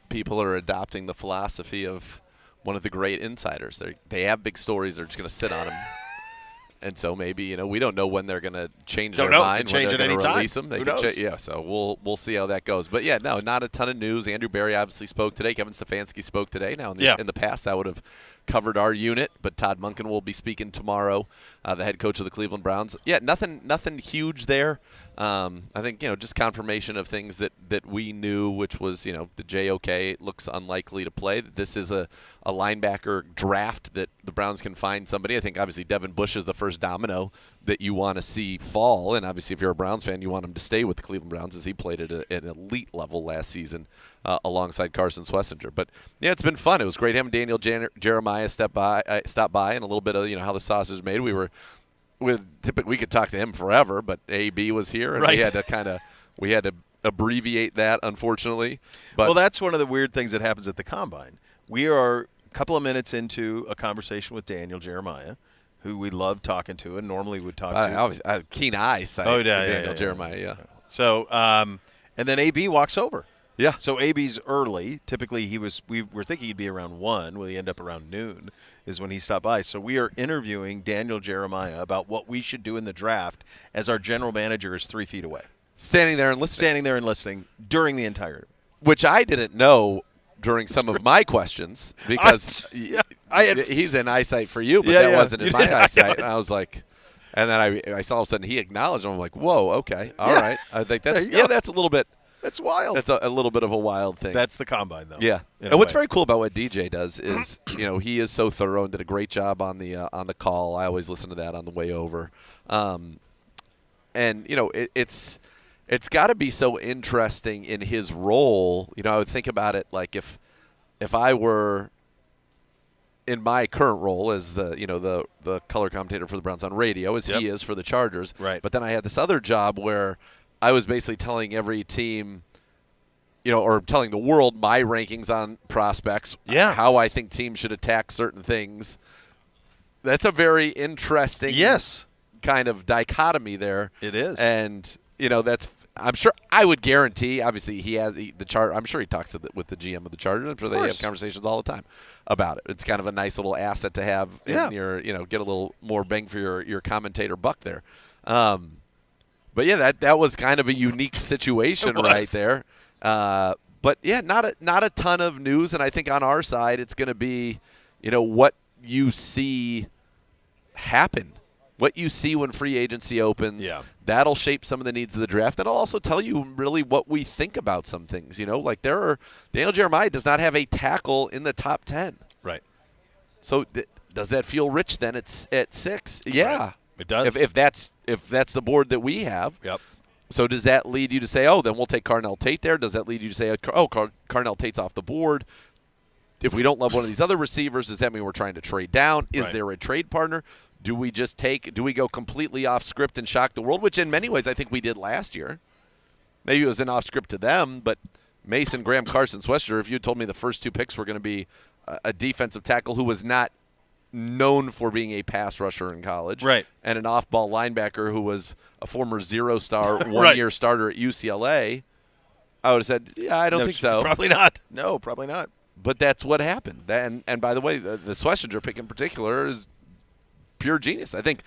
people are adopting the philosophy of one of the great insiders. They have big stories. They're just going to sit on them. And so maybe, we don't know when they're going to change their mind, when they're going to release them. Who knows? Yeah, so we'll see how that goes. But, yeah, no, not a ton of news. Andrew Berry obviously spoke today. Kevin Stefanski spoke today. Now, in the past, I would have covered our unit, but Todd Monken will be speaking tomorrow, the head coach of the Cleveland Browns. Yeah, nothing huge there. I think, just confirmation of things that we knew, which was, the JOK looks unlikely to play. This is a linebacker draft that the Browns can find somebody. I think, obviously, Devin Bush is the first domino that you want to see fall. And, obviously, if you're a Browns fan, you want him to stay with the Cleveland Browns as he played at an elite level last season alongside Carson Schlesinger. But, yeah, it's been fun. It was great having Daniel Jeremiah stop by and a little bit of, how the sausage is made. We could talk to him forever, but AB was here, and we had to abbreviate that, unfortunately. But that's one of the weird things that happens at the Combine. We are a couple of minutes into a conversation with Daniel Jeremiah, who we love talking to and normally would talk to. Keen eyesight. Oh, yeah, Daniel Jeremiah, yeah. So, and then AB walks over. Yeah. So AB's early. Typically, we were thinking he'd be around 1. Will he end up around noon is when he stopped by. So we are interviewing Daniel Jeremiah about what we should do in the draft as our general manager is 3 feet away. Standing there and listening during the entire. Which I didn't know during some of my questions because he's in eyesight for you, but that wasn't in my eyesight. And I was like, and then I saw all of a sudden he acknowledged him. I'm like, whoa, okay, all right. I think that's a little bit. That's wild. That's a little bit of a wild thing. That's the Combine, though. Yeah. And what's very cool about what DJ does is, he is so thorough and did a great job on the call. I always listen to that on the way over. And it's got to be so interesting in his role. I would think about it like if I were in my current role as the color commentator for the Browns on radio, as he is for the Chargers. Right. But then I had this other job where I was basically telling every team, or telling the world my rankings on prospects, how I think teams should attack certain things. That's a very interesting kind of dichotomy there. It is. And, I'm sure I would guarantee, obviously he has the chart. I'm sure he talks with the GM of the Chargers. I'm sure they have conversations all the time about it. It's kind of a nice little asset to have in your, get a little more bang for your commentator buck there. But yeah, that was kind of a unique situation right there. But yeah, not a ton of news, and I think on our side it's going to be, what you see happen, what you see when free agency opens. Yeah. That'll shape some of the needs of the draft. That'll also tell you really what we think about some things. Like Daniel Jeremiah does not have a tackle in the top 10. Right. So does that feel rich then at 6? Yeah. Right. It does. If that's the board that we have. Yep. So does that lead you to say, then we'll take Carnell Tate there? Does that lead you to say, Carnell Tate's off the board? If we don't love one of these other receivers, does that mean we're trying to trade down? Is there a trade partner? Do we go completely off script and shock the world? Which in many ways I think we did last year. Maybe it was an off script to them, but Mason Graham, Carson Schlesinger, if you had told me the first 2 picks were going to be a defensive tackle who was not known for being a pass rusher in college, right, and an off-ball linebacker who was a former 0-star one-year starter at UCLA, I would have said, I don't think so. Probably not. No, probably not. But that's what happened. And by the way, the Schlesinger pick in particular is pure genius. I think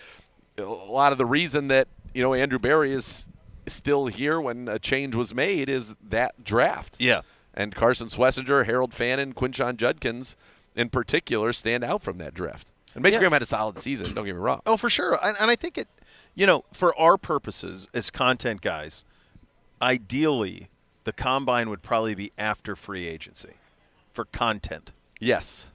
a lot of the reason that Andrew Berry is still here when a change was made is that draft. Yeah. And Carson Schlesinger, Harold Fannin, Quinshon Judkins in particular stand out from that draft. And Mason Graham had a solid season, don't get me wrong. Oh, for sure. And I think for our purposes as content guys, ideally the Combine would probably be after free agency for content. Yes.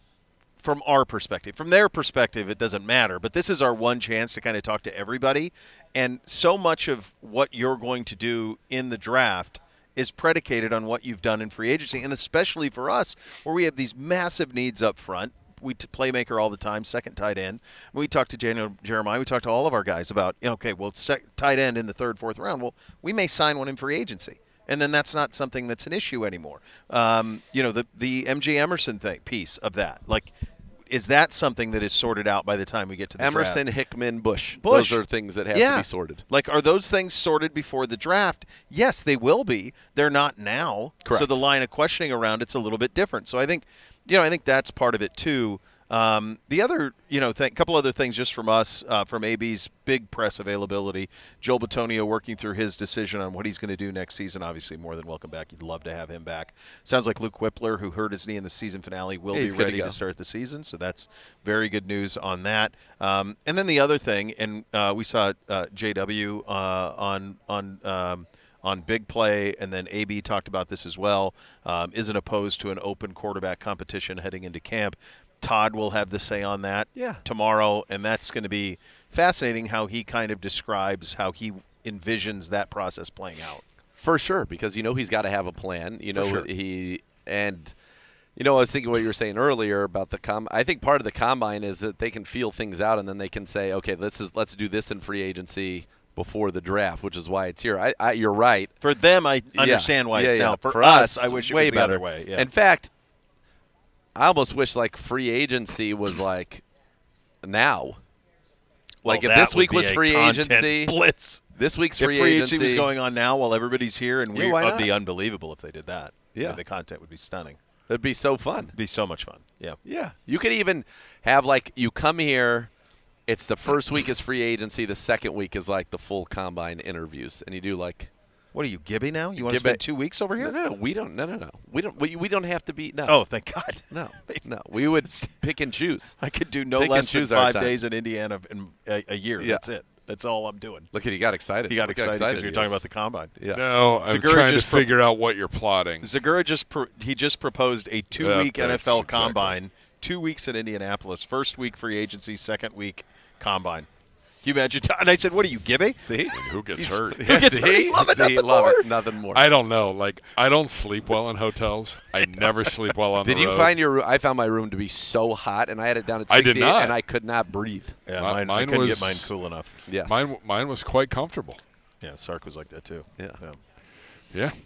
From our perspective. From their perspective, it doesn't matter. But this is our one chance to kind of talk to everybody. And so much of what you're going to do in the draft is predicated on what you've done in free agency, and especially for us, where we have these massive needs up front. playmaker all the time, second tight end. We talked to Jeremiah. We talked to all of our guys about, okay, well, tight end in the third, fourth round. Well, we may sign one in free agency. And then that's not something that's an issue anymore. The MJ Emerson piece of that, like, is that something that is sorted out by the time we get to the Emerson, draft? Hickman, Bush. Those are things that have to be sorted. Like, are those things sorted before the draft? Yes, they will be. They're not now. Correct. So the line of questioning around it's a little bit different. So I think that's part of it too. The other, couple other things just from us, from AB's big press availability. Joel Bitonio working through his decision on what he's going to do next season. Obviously, more than welcome back. You'd love to have him back. Sounds like Luke Whippler, who hurt his knee in the season finale, will be ready to start the season. So that's very good news on that. And then the other thing, and we saw JW on Big Play, and then AB talked about this as well, isn't opposed to an open quarterback competition heading into camp. Todd will have the say on that tomorrow, and that's going to be fascinating how he kind of describes how he envisions that process playing out. For sure, because he's got to have a plan. I was thinking what you were saying earlier about the I think part of the combine is that they can feel things out, and then they can say, okay, let's do this in free agency before the draft, which is why it's here. You're right. For them, I understand why it's now. For us, I wish it was the other way. Yeah. In fact, I almost wish free agency was now. If this week was free agency, blitz. This week's if free agency was going on now while everybody's here, and it'd be unbelievable if they did that. Yeah, the content would be stunning. It'd be so fun. It'd be so much fun. Yeah. Yeah. You could even have you come here. It's the first week is free agency. The second week is the full combine interviews, and you do What are you, Gibby now? You want to spend 2 weeks over here? No. We don't. No. We don't have to be. No. Oh, thank God. No. We would pick and choose. I could do no less than 5 days in Indiana in a year. Yeah. That's it. That's all I'm doing. Look at you got excited. He got excited because you're talking about the combine. Yeah. No, I'm trying to figure out what you're plotting. Zagura just proposed a 2-week NFL combine, 2 weeks in Indianapolis, first week free agency, second week combine. Can you imagine? And I said, "What are you, Gibby?" See, and who gets hurt? Who gets hurt? Love it. Nothing more. I don't know. I don't sleep well in hotels. I never sleep well on the road. Did you find your room? I found my room to be so hot, and I had it down at 68, and I could not breathe. Yeah, I couldn't get mine cool enough. Yes, mine was quite comfortable. Yeah, Sark was like that too. Yeah.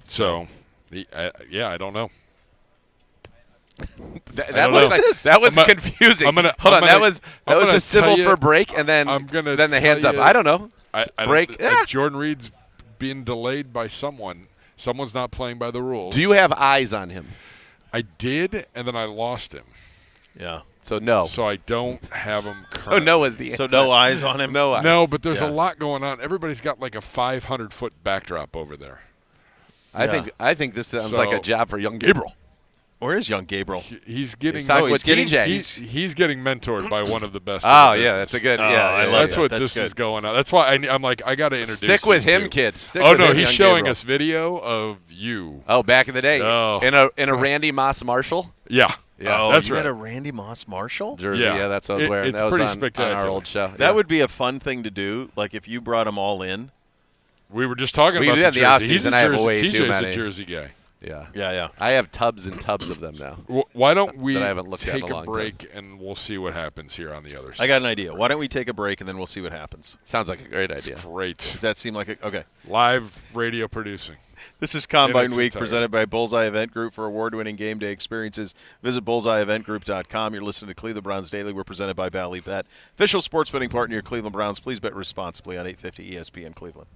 So, I don't know. That was confusing. Hold on. That was a symbol for break, and then the hands up. I don't know. Break. Jordan Reed's being delayed by someone. Someone's not playing by the rules. Do you have eyes on him? I did, and then I lost him. Yeah. So no. So I don't have him. So no is the answer. So no eyes on him. No eyes. No, but there's a lot going on. Everybody's got a 500-foot backdrop over there. I think this sounds like a job for young Gabriel. Where is young Gabriel? He's getting. He's getting mentored by one of the best. Oh yeah, that's a good. That's what this is going on. That's why I'm I got to introduce. Stick with him, kid. He's showing us video of you. Oh, back in the day, in a Randy Moss Marshall. Yeah. Yeah, that's you right. had a Randy Moss Marshall jersey. Yeah, that's what I was wearing. It's that was pretty on spectacular. our old show. That would be a fun thing to do. If you brought them all in. We were just talking about the offseason. I have way too many. TJ's a Jersey guy. Yeah. I have tubs and tubs of them now. Why don't we take a break and we'll see what happens here on the other side? I got an idea. Why don't we take a break and then we'll see what happens? Sounds like a great idea. That's great. Does that seem like okay? Live radio producing. This is Combine Week presented by Bullseye Event Group. For award-winning game day experiences, visit bullseyeeventgroup.com. You're listening to Cleveland Browns Daily. We're presented by Bally Bet, official sports betting partner of your Cleveland Browns. Please bet responsibly on 850 ESPN Cleveland.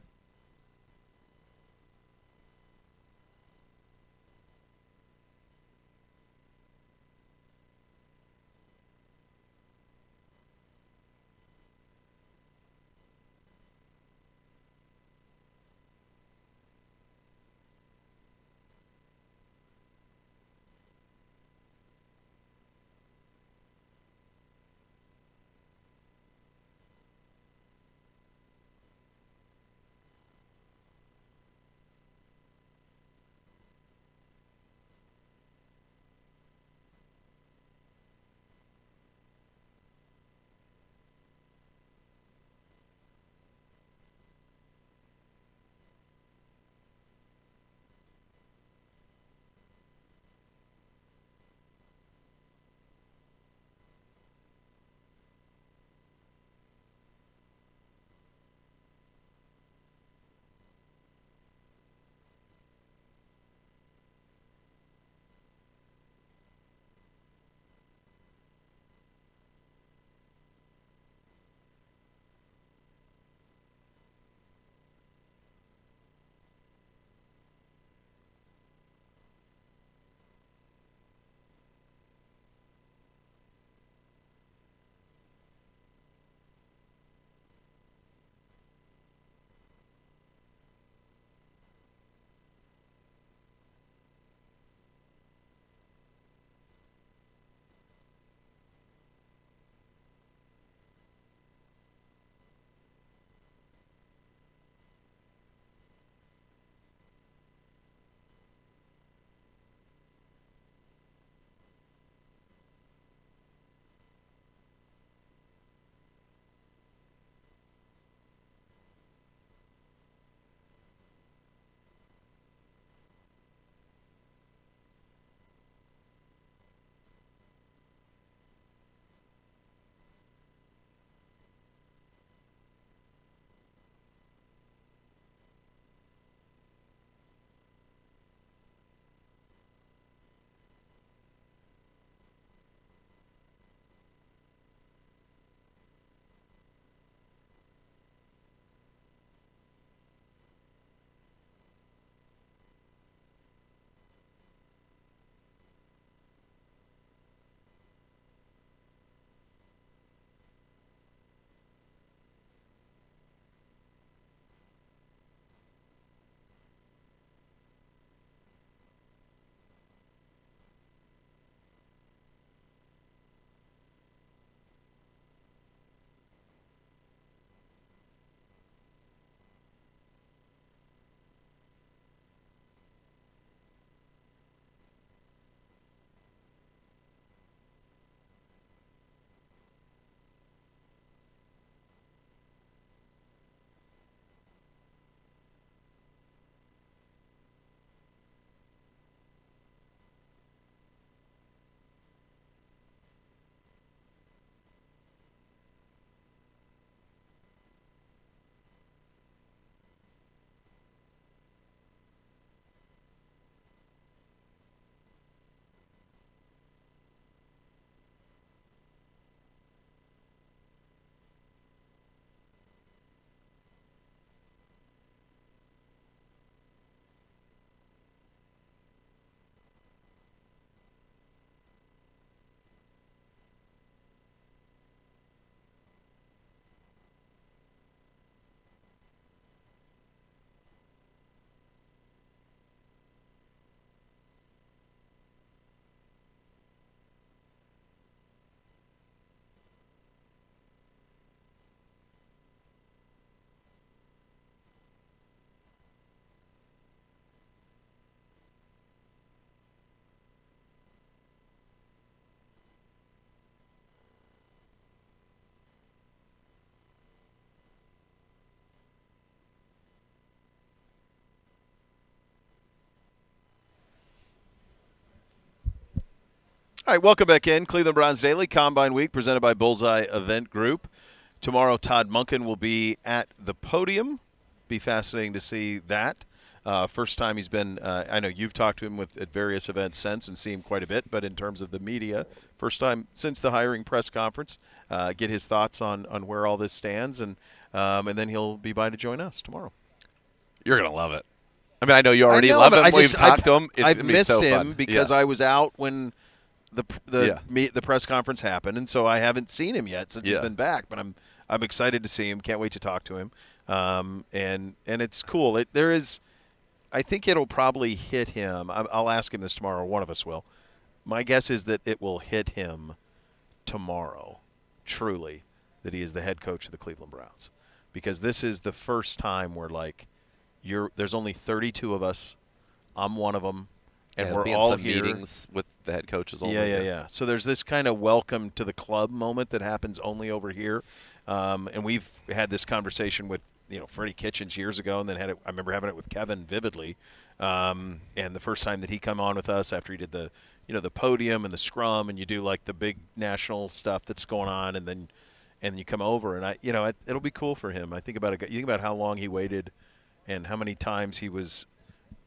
All right, welcome back in. Cleveland Browns Daily, Combine Week, presented by Bullseye Event Group. Tomorrow, Todd Monken will be at the podium. Be fascinating to see that. First time he's been, I know you've talked to him at various events since and see him quite a bit, but in terms of the media, first time since the hiring press conference, get his thoughts on where all this stands, and then he'll be by to join us tomorrow. You're going to love it. I mean, I know you already love him. We've talked to him. I've missed him because I was out when the press conference happened, and so I haven't seen him yet since he's been back. But I'm excited to see him. Can't wait to talk to him. And it's cool. I think it'll probably hit him. I'll ask him this tomorrow. One of us will. My guess is that it will hit him tomorrow, truly, that he is the head coach of the Cleveland Browns, because this is the first time where there's only 32 of us. I'm one of them. And we're all here. Meetings with the head coaches. Yeah. So there's this kind of welcome to the club moment that happens only over here. And we've had this conversation with Freddie Kitchens years ago, and then I remember having it with Kevin vividly. And the first time that he come on with us after he did the podium and the scrum, and you do like the big national stuff that's going on, and then you come over, and it'll be cool for him. I think about it. You think about how long he waited, and how many times he was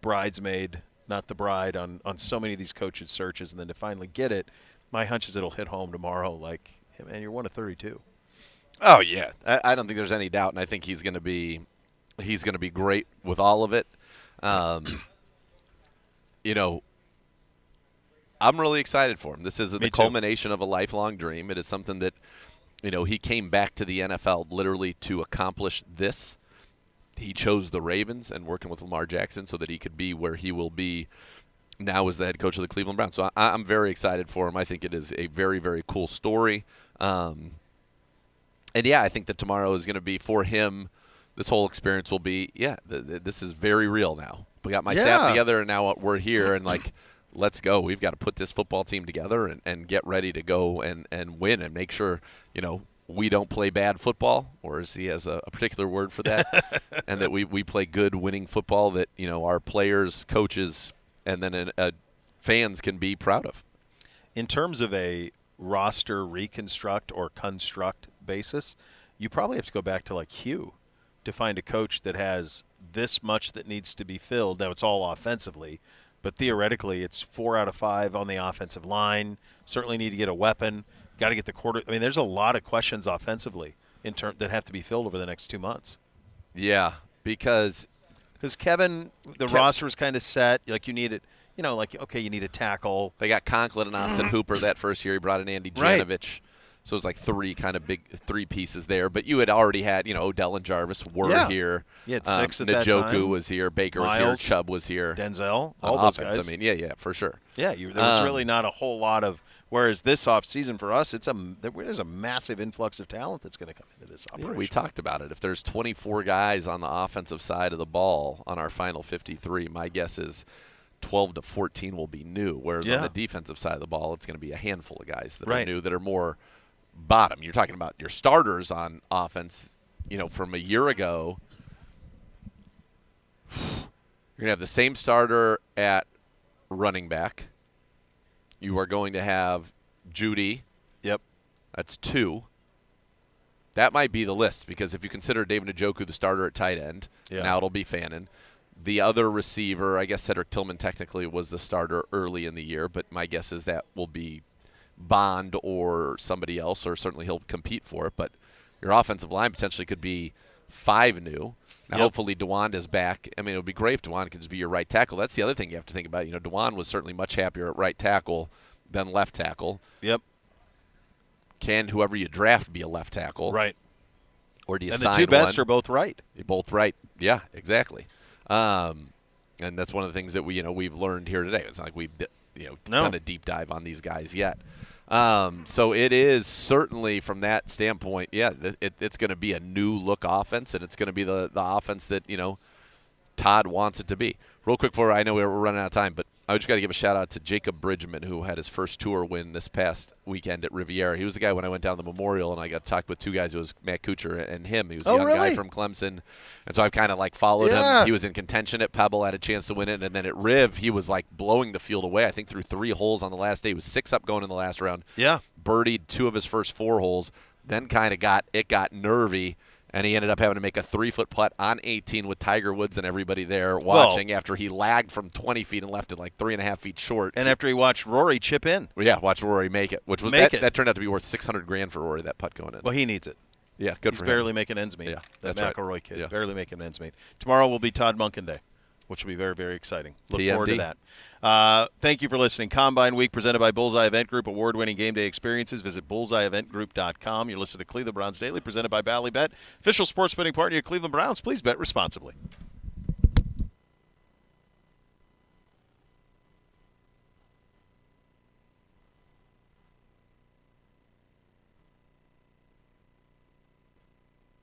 bridesmaid, not the bride, on so many of these coaches' searches, and then to finally get it, my hunch is it'll hit home tomorrow. Like, hey, man, you're one of 32. Oh yeah, I don't think there's any doubt, and I think he's going to be great with all of it. I'm really excited for him. This is the culmination of a lifelong dream. It is something that he came back to the NFL literally to accomplish this. He chose the Ravens and working with Lamar Jackson so that he could be where he will be now as the head coach of the Cleveland Browns. So I'm very excited for him. I think it is a very, very cool story. And, I think that tomorrow is going to be, for him, this whole experience will be, this is very real now. We got my staff together, and now we're here, and, let's go. We've got to put this football team together and get ready to go and win and make sure, we don't play bad football, or as he has a particular word for that, and that we play good winning football that, our players, coaches, and then fans can be proud of. In terms of a roster reconstruct or construct basis, you probably have to go back to Hugh to find a coach that has this much that needs to be filled. Now, it's all offensively, but theoretically it's 4 out of 5 on the offensive line. Certainly need to get a weapon. Got to get the quarter. I mean, there's a lot of questions offensively that have to be filled over the next 2 months. Yeah, because Kevin, the roster was kind of set. You need it. You need a tackle. They got Conklin and Austin Hooper that first year. He brought in Andy Janovich. Right. So it was three pieces there. But you had already had, Odell and Jarvis were here. You had 6 at that time. Njoku was here. Baker was here. Chubb was here. Denzel. All those guys. I mean, yeah, for sure. Yeah, there was really not a whole lot of. Whereas this offseason for us, there's a massive influx of talent that's going to come into this operation. Yeah, we talked about it. If there's 24 guys on the offensive side of the ball on our final 53, my guess is 12 to 14 will be new. Whereas on the defensive side of the ball, it's going to be a handful of guys that are new, that are more bottom. You're talking about your starters on offense, from a year ago. You're going to have the same starter at running back. You are going to have Judy. Yep. That's 2. That might be the list, because if you consider David Njoku the starter at tight end, now it'll be Fannin. The other receiver, I guess Cedric Tillman technically was the starter early in the year, but my guess is that will be Bond or somebody else, or certainly he'll compete for it. But your offensive line potentially could be 5 new. Now, hopefully, DeWan is back. I mean, it would be great if DeWan could just be your right tackle. That's the other thing you have to think about. DeWan was certainly much happier at right tackle than left tackle. Yep. Can whoever you draft be a left tackle? Right. Or do you sign one? And the 2 best are both right. They're both right. Yeah, exactly. And that's one of the things that we've learned here today. It's not like we've done a deep dive on these guys yet. So it is certainly, from that standpoint, it's going to be a new look offense, and it's going to be the offense that Todd wants it to be. Real quick before I know we're running out of time, but I just got to give a shout out to Jacob Bridgman, who had his first tour win this past weekend at Riviera. He was the guy when I went down the Memorial, and I got talked with two guys. It was Matt Kuchar and him. He was a young guy from Clemson, and so I've kind of like followed him. He was in contention at Pebble, had a chance to win it, and then at Riv, he was like blowing the field away. I think through 3 holes on the last day. He was 6 up going in the last round. Yeah, birdied 2 of his first 4 holes, then kind of got nervy. And he ended up having to make a 3-foot putt on 18 with Tiger Woods and everybody there watching after he lagged from 20 feet and left it like 3.5 feet short. And after he watched Rory chip in. Yeah, watched Rory make it, which was that turned out to be worth $600,000 for Rory, that putt going in. Well, he needs it. Yeah, good He's for him. He's barely making ends meet. Yeah, that that's McIlroy right. kid, barely making ends meet. Tomorrow will be Todd Monken Day, which will be very, very exciting. Look forward to that. Thank you for listening. Combine Week presented by Bullseye Event Group, award-winning game day experiences. Visit bullseyeeventgroup.com. You're listening to Cleveland Browns Daily, presented by Bally Bet, official sports betting partner of Cleveland Browns. Please bet responsibly.